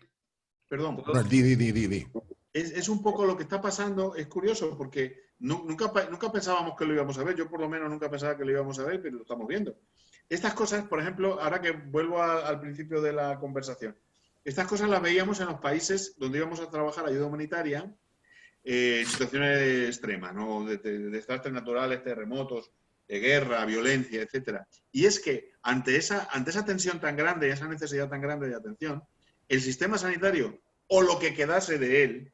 Perdón. No, di. Es un poco lo que está pasando, es curioso, porque nunca pensábamos que lo íbamos a ver, yo por lo menos nunca pensaba que lo íbamos a ver, pero lo estamos viendo. Estas cosas, por ejemplo, ahora que vuelvo al principio de la conversación, estas cosas las veíamos en los países donde íbamos a trabajar ayuda humanitaria, en situaciones extremas, ¿no? De desastres naturales, terremotos, de guerra, violencia, etc. Y es que ante esa tensión tan grande, esa necesidad tan grande de atención, el sistema sanitario, o lo que quedase de él,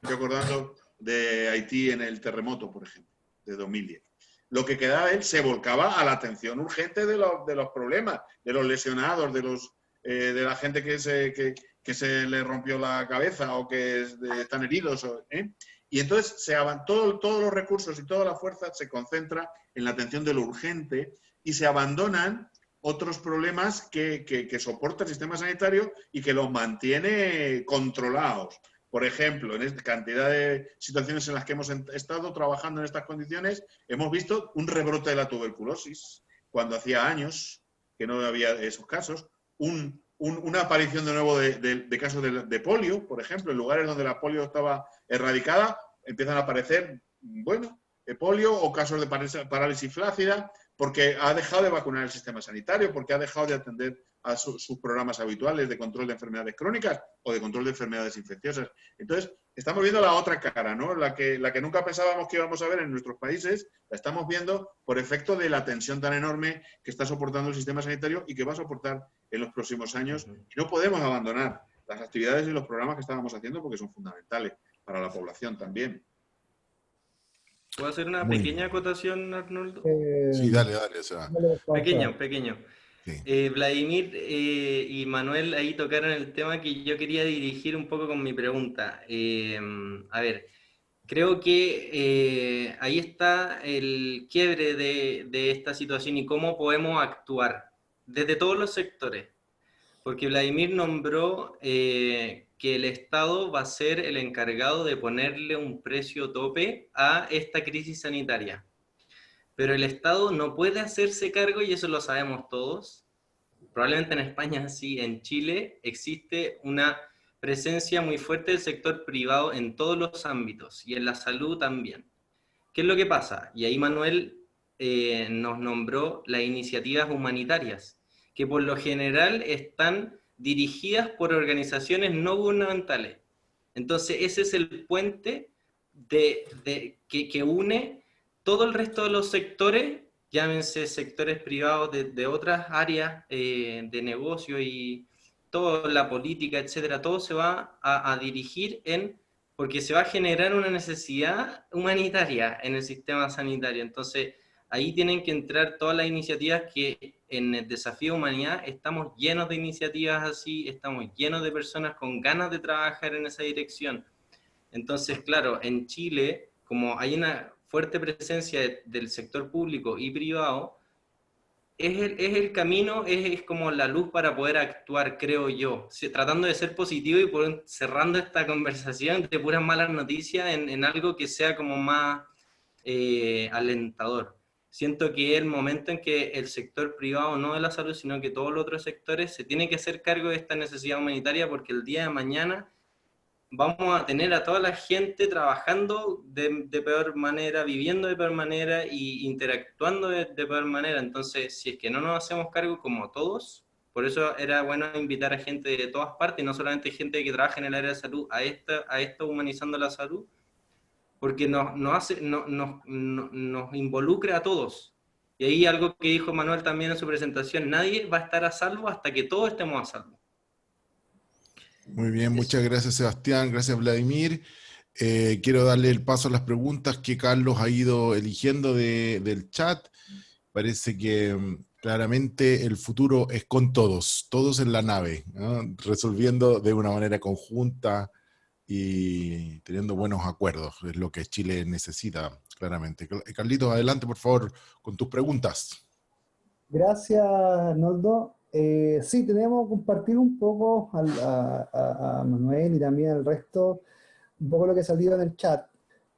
estoy acordando de Haití en el terremoto, por ejemplo, de 2010, lo que quedaba de él se volcaba a la atención urgente de los problemas, de los lesionados, de la gente que se le rompió la cabeza o que están heridos. Y entonces todos los recursos y toda la fuerza se concentra en la atención de lo urgente y se abandonan otros problemas que soporta el sistema sanitario y que los mantiene controlados. Por ejemplo, en esta cantidad de situaciones en las que hemos estado trabajando en estas condiciones, hemos visto un rebrote de la tuberculosis, cuando hacía años que no había esos casos, una aparición de nuevo de casos de polio, por ejemplo, en lugares donde la polio estaba erradicada, empiezan a aparecer, polio o casos de parálisis flácida, porque ha dejado de vacunar el sistema sanitario, porque ha dejado de atender a sus programas habituales de control de enfermedades crónicas o de control de enfermedades infecciosas. Entonces, estamos viendo la otra cara, ¿no? La que nunca pensábamos que íbamos a ver en nuestros países, la estamos viendo por efecto de la tensión tan enorme que está soportando el sistema sanitario y que va a soportar en los próximos años. Y no podemos abandonar las actividades y los programas que estábamos haciendo porque son fundamentales para la población también. ¿Puedo hacer una Muy pequeña bien. acotación, Arnoldo? Sí, dale, Seba. Pequeño. Sí. Vladimir y Manuel ahí tocaron el tema que yo quería dirigir un poco con mi pregunta. A ver, creo que ahí está el quiebre de esta situación y cómo podemos actuar desde todos los sectores. Porque Vladimir nombró que el Estado va a ser el encargado de ponerle un precio tope a esta crisis sanitaria. Pero el Estado no puede hacerse cargo, y eso lo sabemos todos. Probablemente en España sí, en Chile existe una presencia muy fuerte del sector privado en todos los ámbitos y en la salud también. ¿Qué es lo que pasa? Y ahí Manuel nos nombró las iniciativas humanitarias, que por lo general están dirigidas por organizaciones no gubernamentales. Entonces ese es el puente que une todo el resto de los sectores, llámense sectores privados de otras áreas de negocio y toda la política, etcétera, todo se va a dirigir porque se va a generar una necesidad humanitaria en el sistema sanitario. Entonces, ahí tienen que entrar todas las iniciativas que en el desafío humanidad estamos llenos de iniciativas así, estamos llenos de personas con ganas de trabajar en esa dirección. Entonces, claro, en Chile, como hay una fuerte presencia del sector público y privado, es el camino, es como la luz para poder actuar, creo yo, tratando de ser positivo y cerrando esta conversación de puras malas noticias en algo que sea como más alentador. Siento que es el momento en que el sector privado, no de la salud, sino que todos los otros sectores se tienen que hacer cargo de esta necesidad humanitaria, porque el día de mañana vamos a tener a toda la gente trabajando de peor manera, viviendo de peor manera y interactuando de peor manera. Entonces, si es que no nos hacemos cargo como todos, por eso era bueno invitar a gente de todas partes, no solamente gente que trabaja en el área de salud, a esto humanizando la salud, porque nos involucra a todos. Y ahí algo que dijo Manuel también en su presentación, nadie va a estar a salvo hasta que todos estemos a salvo. Muy bien, muchas gracias Sebastián, gracias Vladimir. Quiero darle el paso a las preguntas que Carlos ha ido eligiendo del chat. Parece que claramente el futuro es con todos, todos en la nave, ¿no? Resolviendo de una manera conjunta y teniendo buenos acuerdos, es lo que Chile necesita, claramente. Carlitos, adelante por favor con tus preguntas. Gracias, Arnoldo. Sí, tenemos que compartir un poco a Manuel y también al resto, un poco lo que ha salido en el chat.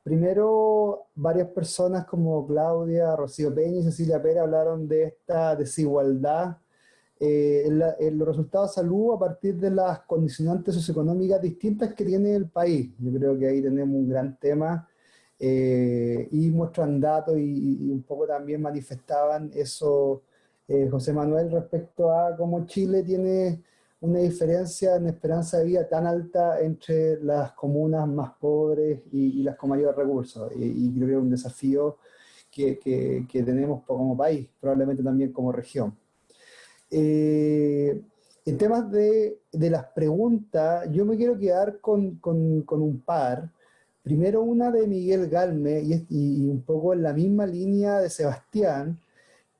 Primero, varias personas como Claudia, Rocío Peña y Cecilia Pérez hablaron de esta desigualdad en los resultados de salud a partir de las condicionantes socioeconómicas distintas que tiene el país. Yo creo que ahí tenemos un gran tema y muestran datos y un poco también manifestaban eso José Manuel respecto a cómo Chile tiene una diferencia en esperanza de vida tan alta entre las comunas más pobres y las con mayores recursos. Y creo que es un desafío que tenemos como país, probablemente también como región. En temas de las preguntas, yo me quiero quedar con un par. Primero una de Miguel Galme, y un poco en la misma línea de Sebastián,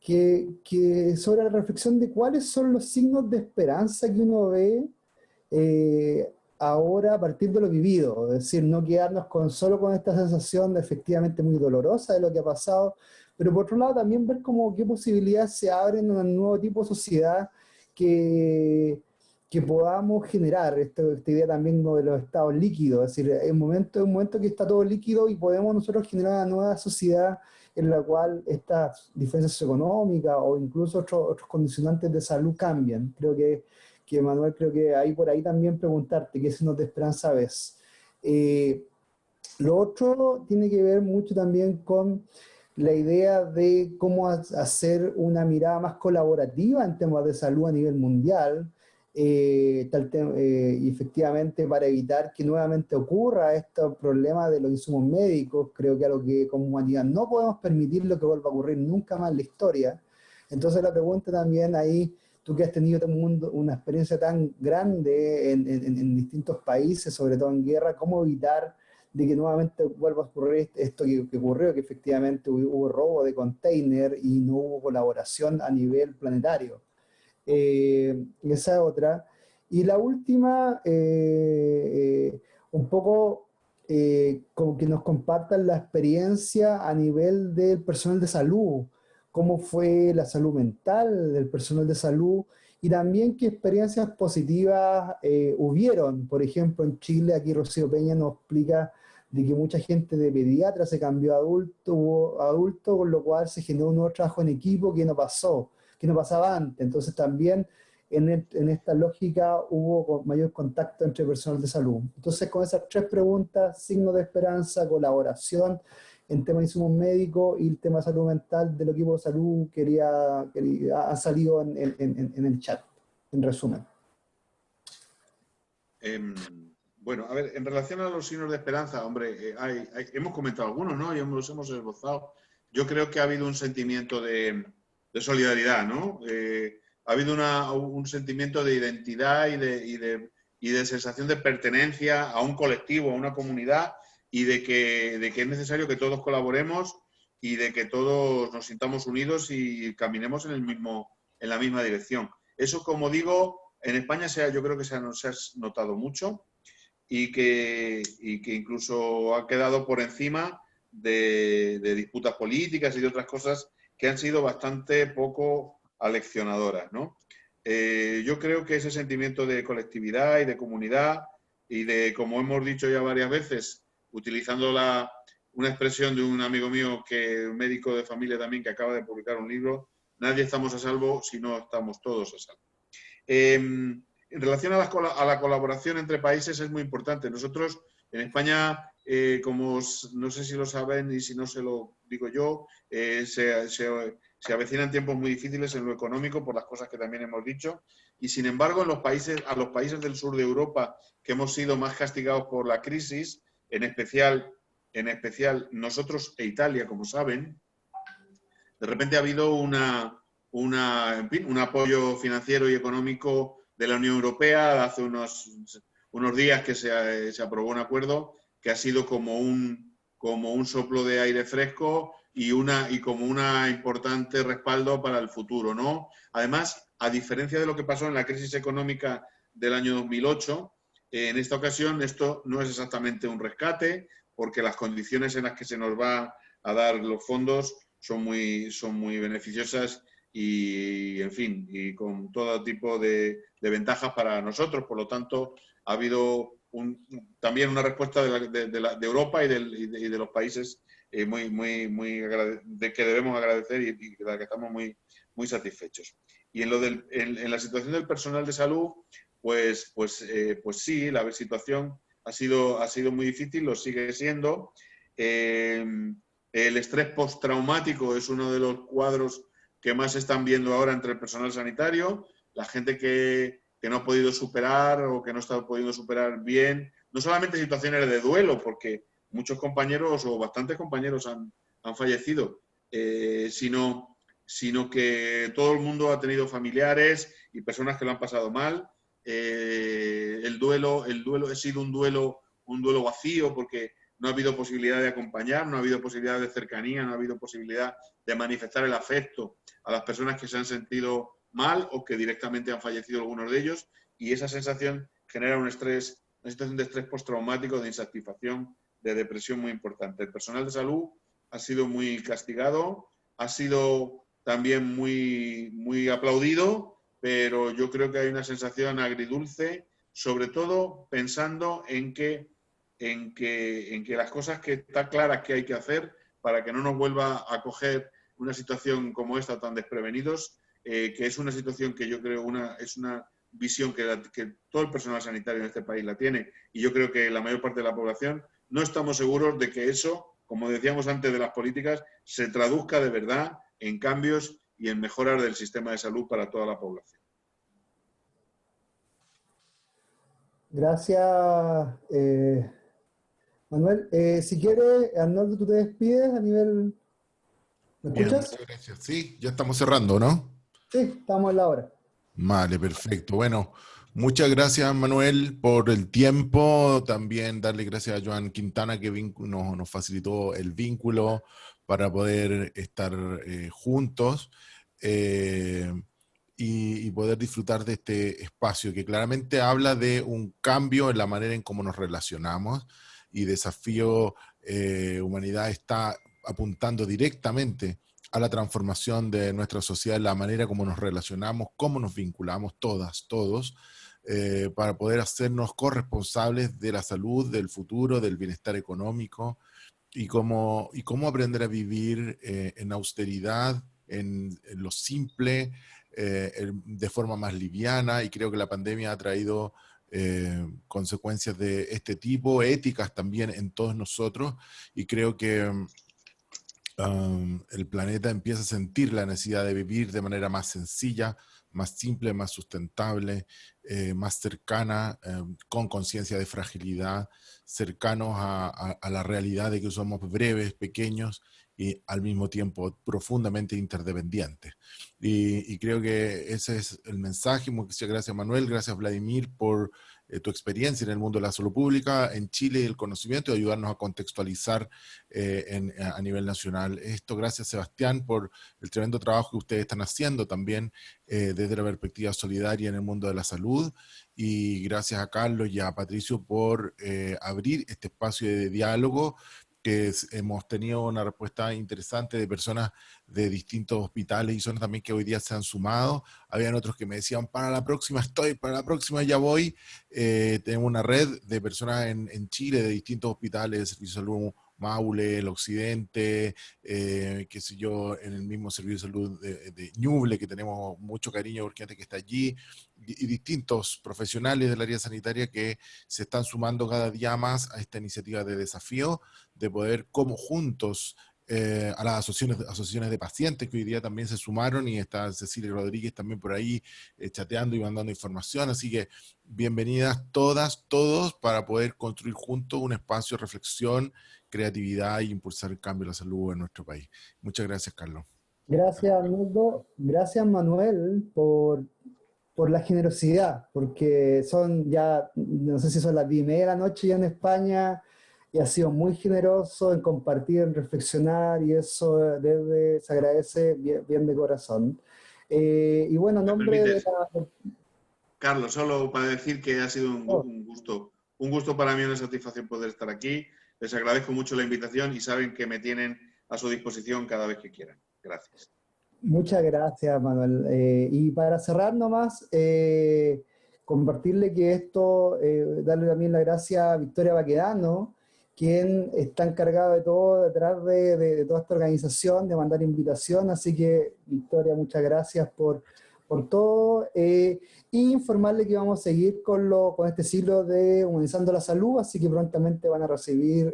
que sobre la reflexión de cuáles son los signos de esperanza que uno ve ahora a partir de lo vivido. Es decir, no quedarnos solo con esta sensación de efectivamente muy dolorosa de lo que ha pasado, pero por otro lado también ver como qué posibilidades se abren en un nuevo tipo de sociedad que podamos generar esta idea también de los estados líquidos. Es decir, es un momento que está todo líquido y podemos nosotros generar una nueva sociedad en la cual estas diferencias económicas o incluso otros condicionantes de salud cambian. Creo que Manuel, creo que ahí por ahí también preguntarte qué signos de esperanza ves. Lo otro tiene que ver mucho también con la idea de cómo hacer una mirada más colaborativa en temas de salud a nivel mundial, y efectivamente para evitar que nuevamente ocurra este problema de los insumos médicos. Creo que a lo que como humanidad no podemos permitir lo que vuelva a ocurrir nunca más en la historia. Entonces la pregunta también ahí, tú que has tenido una experiencia tan grande en distintos países, sobre todo en guerra, ¿cómo evitar de que nuevamente vuelva a ocurrir esto que ocurrió, que efectivamente hubo robo de container y no hubo colaboración a nivel planetario? Esa es otra. Y la última, un poco como que nos compartan la experiencia a nivel del personal de salud, cómo fue la salud mental del personal de salud y también qué experiencias positivas hubieron. Por ejemplo, en Chile, aquí Rocío Peña nos explica de que mucha gente de pediatra se cambió a adulto, con lo cual se generó un nuevo trabajo en equipo que no pasaba antes. Entonces también en esta lógica hubo mayor contacto entre personal de salud. Entonces con esas tres preguntas, signo de esperanza, colaboración en temas de insumos médicos y el tema de salud mental del equipo de salud ha salido en el chat, en resumen. Bueno, a ver, en relación a los signos de esperanza, hombre, hemos comentado algunos, ¿no? Y los hemos esbozado. Yo creo que ha habido un sentimiento de solidaridad, ¿no? Ha habido un sentimiento de identidad y de sensación de pertenencia a un colectivo, a una comunidad, y de que es necesario que todos colaboremos y de que todos nos sintamos unidos y caminemos en la misma dirección. Eso, como digo, en España yo creo que se ha notado mucho y que incluso ha quedado por encima de disputas políticas y de otras cosas que han sido bastante poco aleccionadoras, ¿no? Yo creo que ese sentimiento de colectividad y de comunidad y de, como hemos dicho ya varias veces, utilizando una expresión de un amigo mío, un médico de familia también, que acaba de publicar un libro, nadie estamos a salvo si no estamos todos a salvo. En relación a la colaboración entre países es muy importante. Nosotros en España, como no sé si lo saben y si no se lo digo yo, se avecinan tiempos muy difíciles en lo económico por las cosas que también hemos dicho, y sin embargo a los países del sur de Europa, que hemos sido más castigados por la crisis, en especial nosotros e Italia, como saben, de repente ha habido en fin, un apoyo financiero y económico de la Unión Europea. Hace unos días que se aprobó un acuerdo que ha sido como un soplo de aire fresco y como una importante respaldo para el futuro, ¿no? Además, a diferencia de lo que pasó en la crisis económica del año 2008, en esta ocasión esto no es exactamente un rescate, porque las condiciones en las que se nos va a dar los fondos son muy beneficiosas y, en fin, y con todo tipo de ventajas para nosotros. Por lo tanto, ha habido también una respuesta de Europa y de los países que debemos agradecer y de la que estamos muy satisfechos. Y en la situación del personal de salud, pues sí, la situación ha sido muy difícil, lo sigue siendo. El estrés postraumático es uno de los cuadros que más se están viendo ahora entre el personal sanitario. La gente que no ha podido superar o que no está pudiendo superar bien, no solamente situaciones de duelo, porque muchos compañeros o bastantes compañeros han fallecido, sino que todo el mundo ha tenido familiares y personas que lo han pasado mal. El duelo ha sido un duelo vacío, porque no ha habido posibilidad de acompañar, no ha habido posibilidad de cercanía, no ha habido posibilidad de manifestar el afecto a las personas que se han sentido mal o que directamente han fallecido algunos de ellos, y esa sensación genera una situación de estrés postraumático, de insatisfacción, de depresión muy importante. El personal de salud ha sido muy castigado, ha sido también muy aplaudido, pero yo creo que hay una sensación agridulce, sobre todo pensando en que las cosas que están claras que hay que hacer para que no nos vuelva a coger una situación como esta tan desprevenidos, que es una situación que yo creo es una visión que todo el personal sanitario en este país la tiene, y yo creo que la mayor parte de la población no estamos seguros de que eso como decíamos antes de las políticas, se traduzca de verdad en cambios y en mejoras del sistema de salud para toda la población. Gracias, Manuel. Si quieres, Arnoldo, tú te despides a nivel... ¿Me Bien, escuchas? muchas gracias. Sí, ya estamos cerrando, ¿no? Sí, estamos en la hora. Vale, perfecto. Bueno, muchas gracias, Manuel, por el tiempo. También darle gracias a Joan Quintana que nos facilitó el vínculo para poder estar juntos y poder disfrutar de este espacio que claramente habla de un cambio en la manera en cómo nos relacionamos y Desafío Humanidad está apuntando directamente a la transformación de nuestra sociedad, la manera como nos relacionamos, cómo nos vinculamos todas, todos, para poder hacernos corresponsables de la salud, del futuro, del bienestar económico y cómo aprender a vivir en austeridad, en lo simple, de forma más liviana, y creo que la pandemia ha traído consecuencias de este tipo, éticas también en todos nosotros, y creo que el planeta empieza a sentir la necesidad de vivir de manera más sencilla, más simple, más sustentable, más cercana, con conciencia de fragilidad, cercanos a la realidad de que somos breves, pequeños y al mismo tiempo profundamente interdependientes. Y creo que ese es el mensaje. Muchas gracias, Manuel, gracias, Vladimir, por tu experiencia en el mundo de la salud pública, en Chile, y el conocimiento, y ayudarnos a contextualizar a nivel nacional esto. Gracias, Sebastián, por el tremendo trabajo que ustedes están haciendo también desde la perspectiva solidaria en el mundo de la salud, y gracias a Carlos y a Patricio por abrir este espacio de diálogo, que hemos tenido una respuesta interesante de personas de distintos hospitales y zonas también que hoy día se han sumado. Habían otros que me decían, para la próxima estoy, para la próxima ya voy. Tenemos una red de personas en Chile, de distintos hospitales de servicio de salud, Maule, el Occidente, qué sé yo, en el mismo servicio de salud de Ñuble, que tenemos mucho cariño porque gente que está allí, y distintos profesionales del área sanitaria que se están sumando cada día más a esta iniciativa de desafío, de poder como juntos, a las asociaciones de pacientes que hoy día también se sumaron, y está Cecilia Rodríguez también por ahí chateando y mandando información, así que bienvenidas todas, todos, para poder construir juntos un espacio de reflexión, creatividad e impulsar el cambio de la salud en nuestro país. Muchas gracias, Carlos. Gracias, Arnoldo. Gracias, Manuel, por la generosidad, porque son ya, no sé si son las 10:30 de la noche ya en España, y ha sido muy generoso en compartir, en reflexionar, y eso se agradece bien, bien de corazón. Y bueno, en ¿Me nombre de permites, la... Carlos, solo para decir que ha sido un gusto para mí, una satisfacción poder estar aquí. Les agradezco mucho la invitación y saben que me tienen a su disposición cada vez que quieran. Gracias. Muchas gracias, Manuel. Y para cerrar nomás, compartirle que esto, darle también la gracia a Victoria Baquedano, quien está encargado de todo, detrás de toda esta organización, de mandar invitación. Así que, Victoria, muchas gracias por todo. Y informarle que vamos a seguir con este ciclo de Humanizando la Salud, así que prontamente van a recibir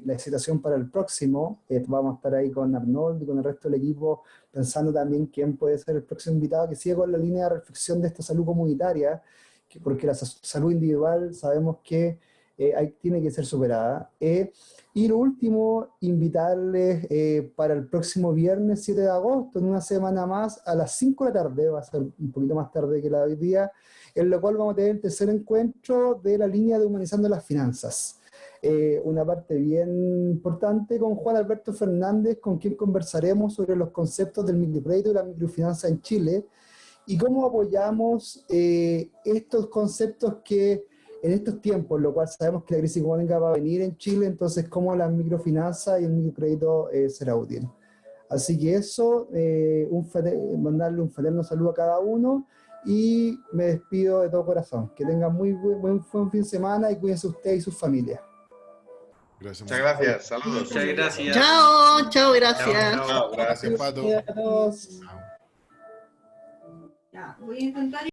la excitación para el próximo. Vamos a estar ahí con Arnold y con el resto del equipo, pensando también quién puede ser el próximo invitado que siga con la línea de reflexión de esta salud comunitaria, porque la salud individual sabemos que tiene que ser superada. Y lo último, invitarles para el próximo viernes 7 de agosto, en una semana más, a las 5 de la tarde, va a ser un poquito más tarde que la de hoy día, en lo cual vamos a tener el tercer encuentro de la línea de Humanizando las Finanzas. Una parte bien importante con Juan Alberto Fernández, con quien conversaremos sobre los conceptos del microcrédito y la microfinanza en Chile, y cómo apoyamos estos conceptos que en estos tiempos, lo cual sabemos que la crisis económica va a venir en Chile, entonces cómo la microfinanza y el microcrédito será útil. Así que eso, mandarle un fraterno saludo a cada uno, y me despido de todo corazón. Que tengan muy buen fin de semana, y cuídense usted y sus familias. Gracias, Muchas gracias. Saludos. Muchas gracias. Chao, chao, gracias. Chao, chao. Gracias, Pato. Gracias a todos. Ya, voy a intentar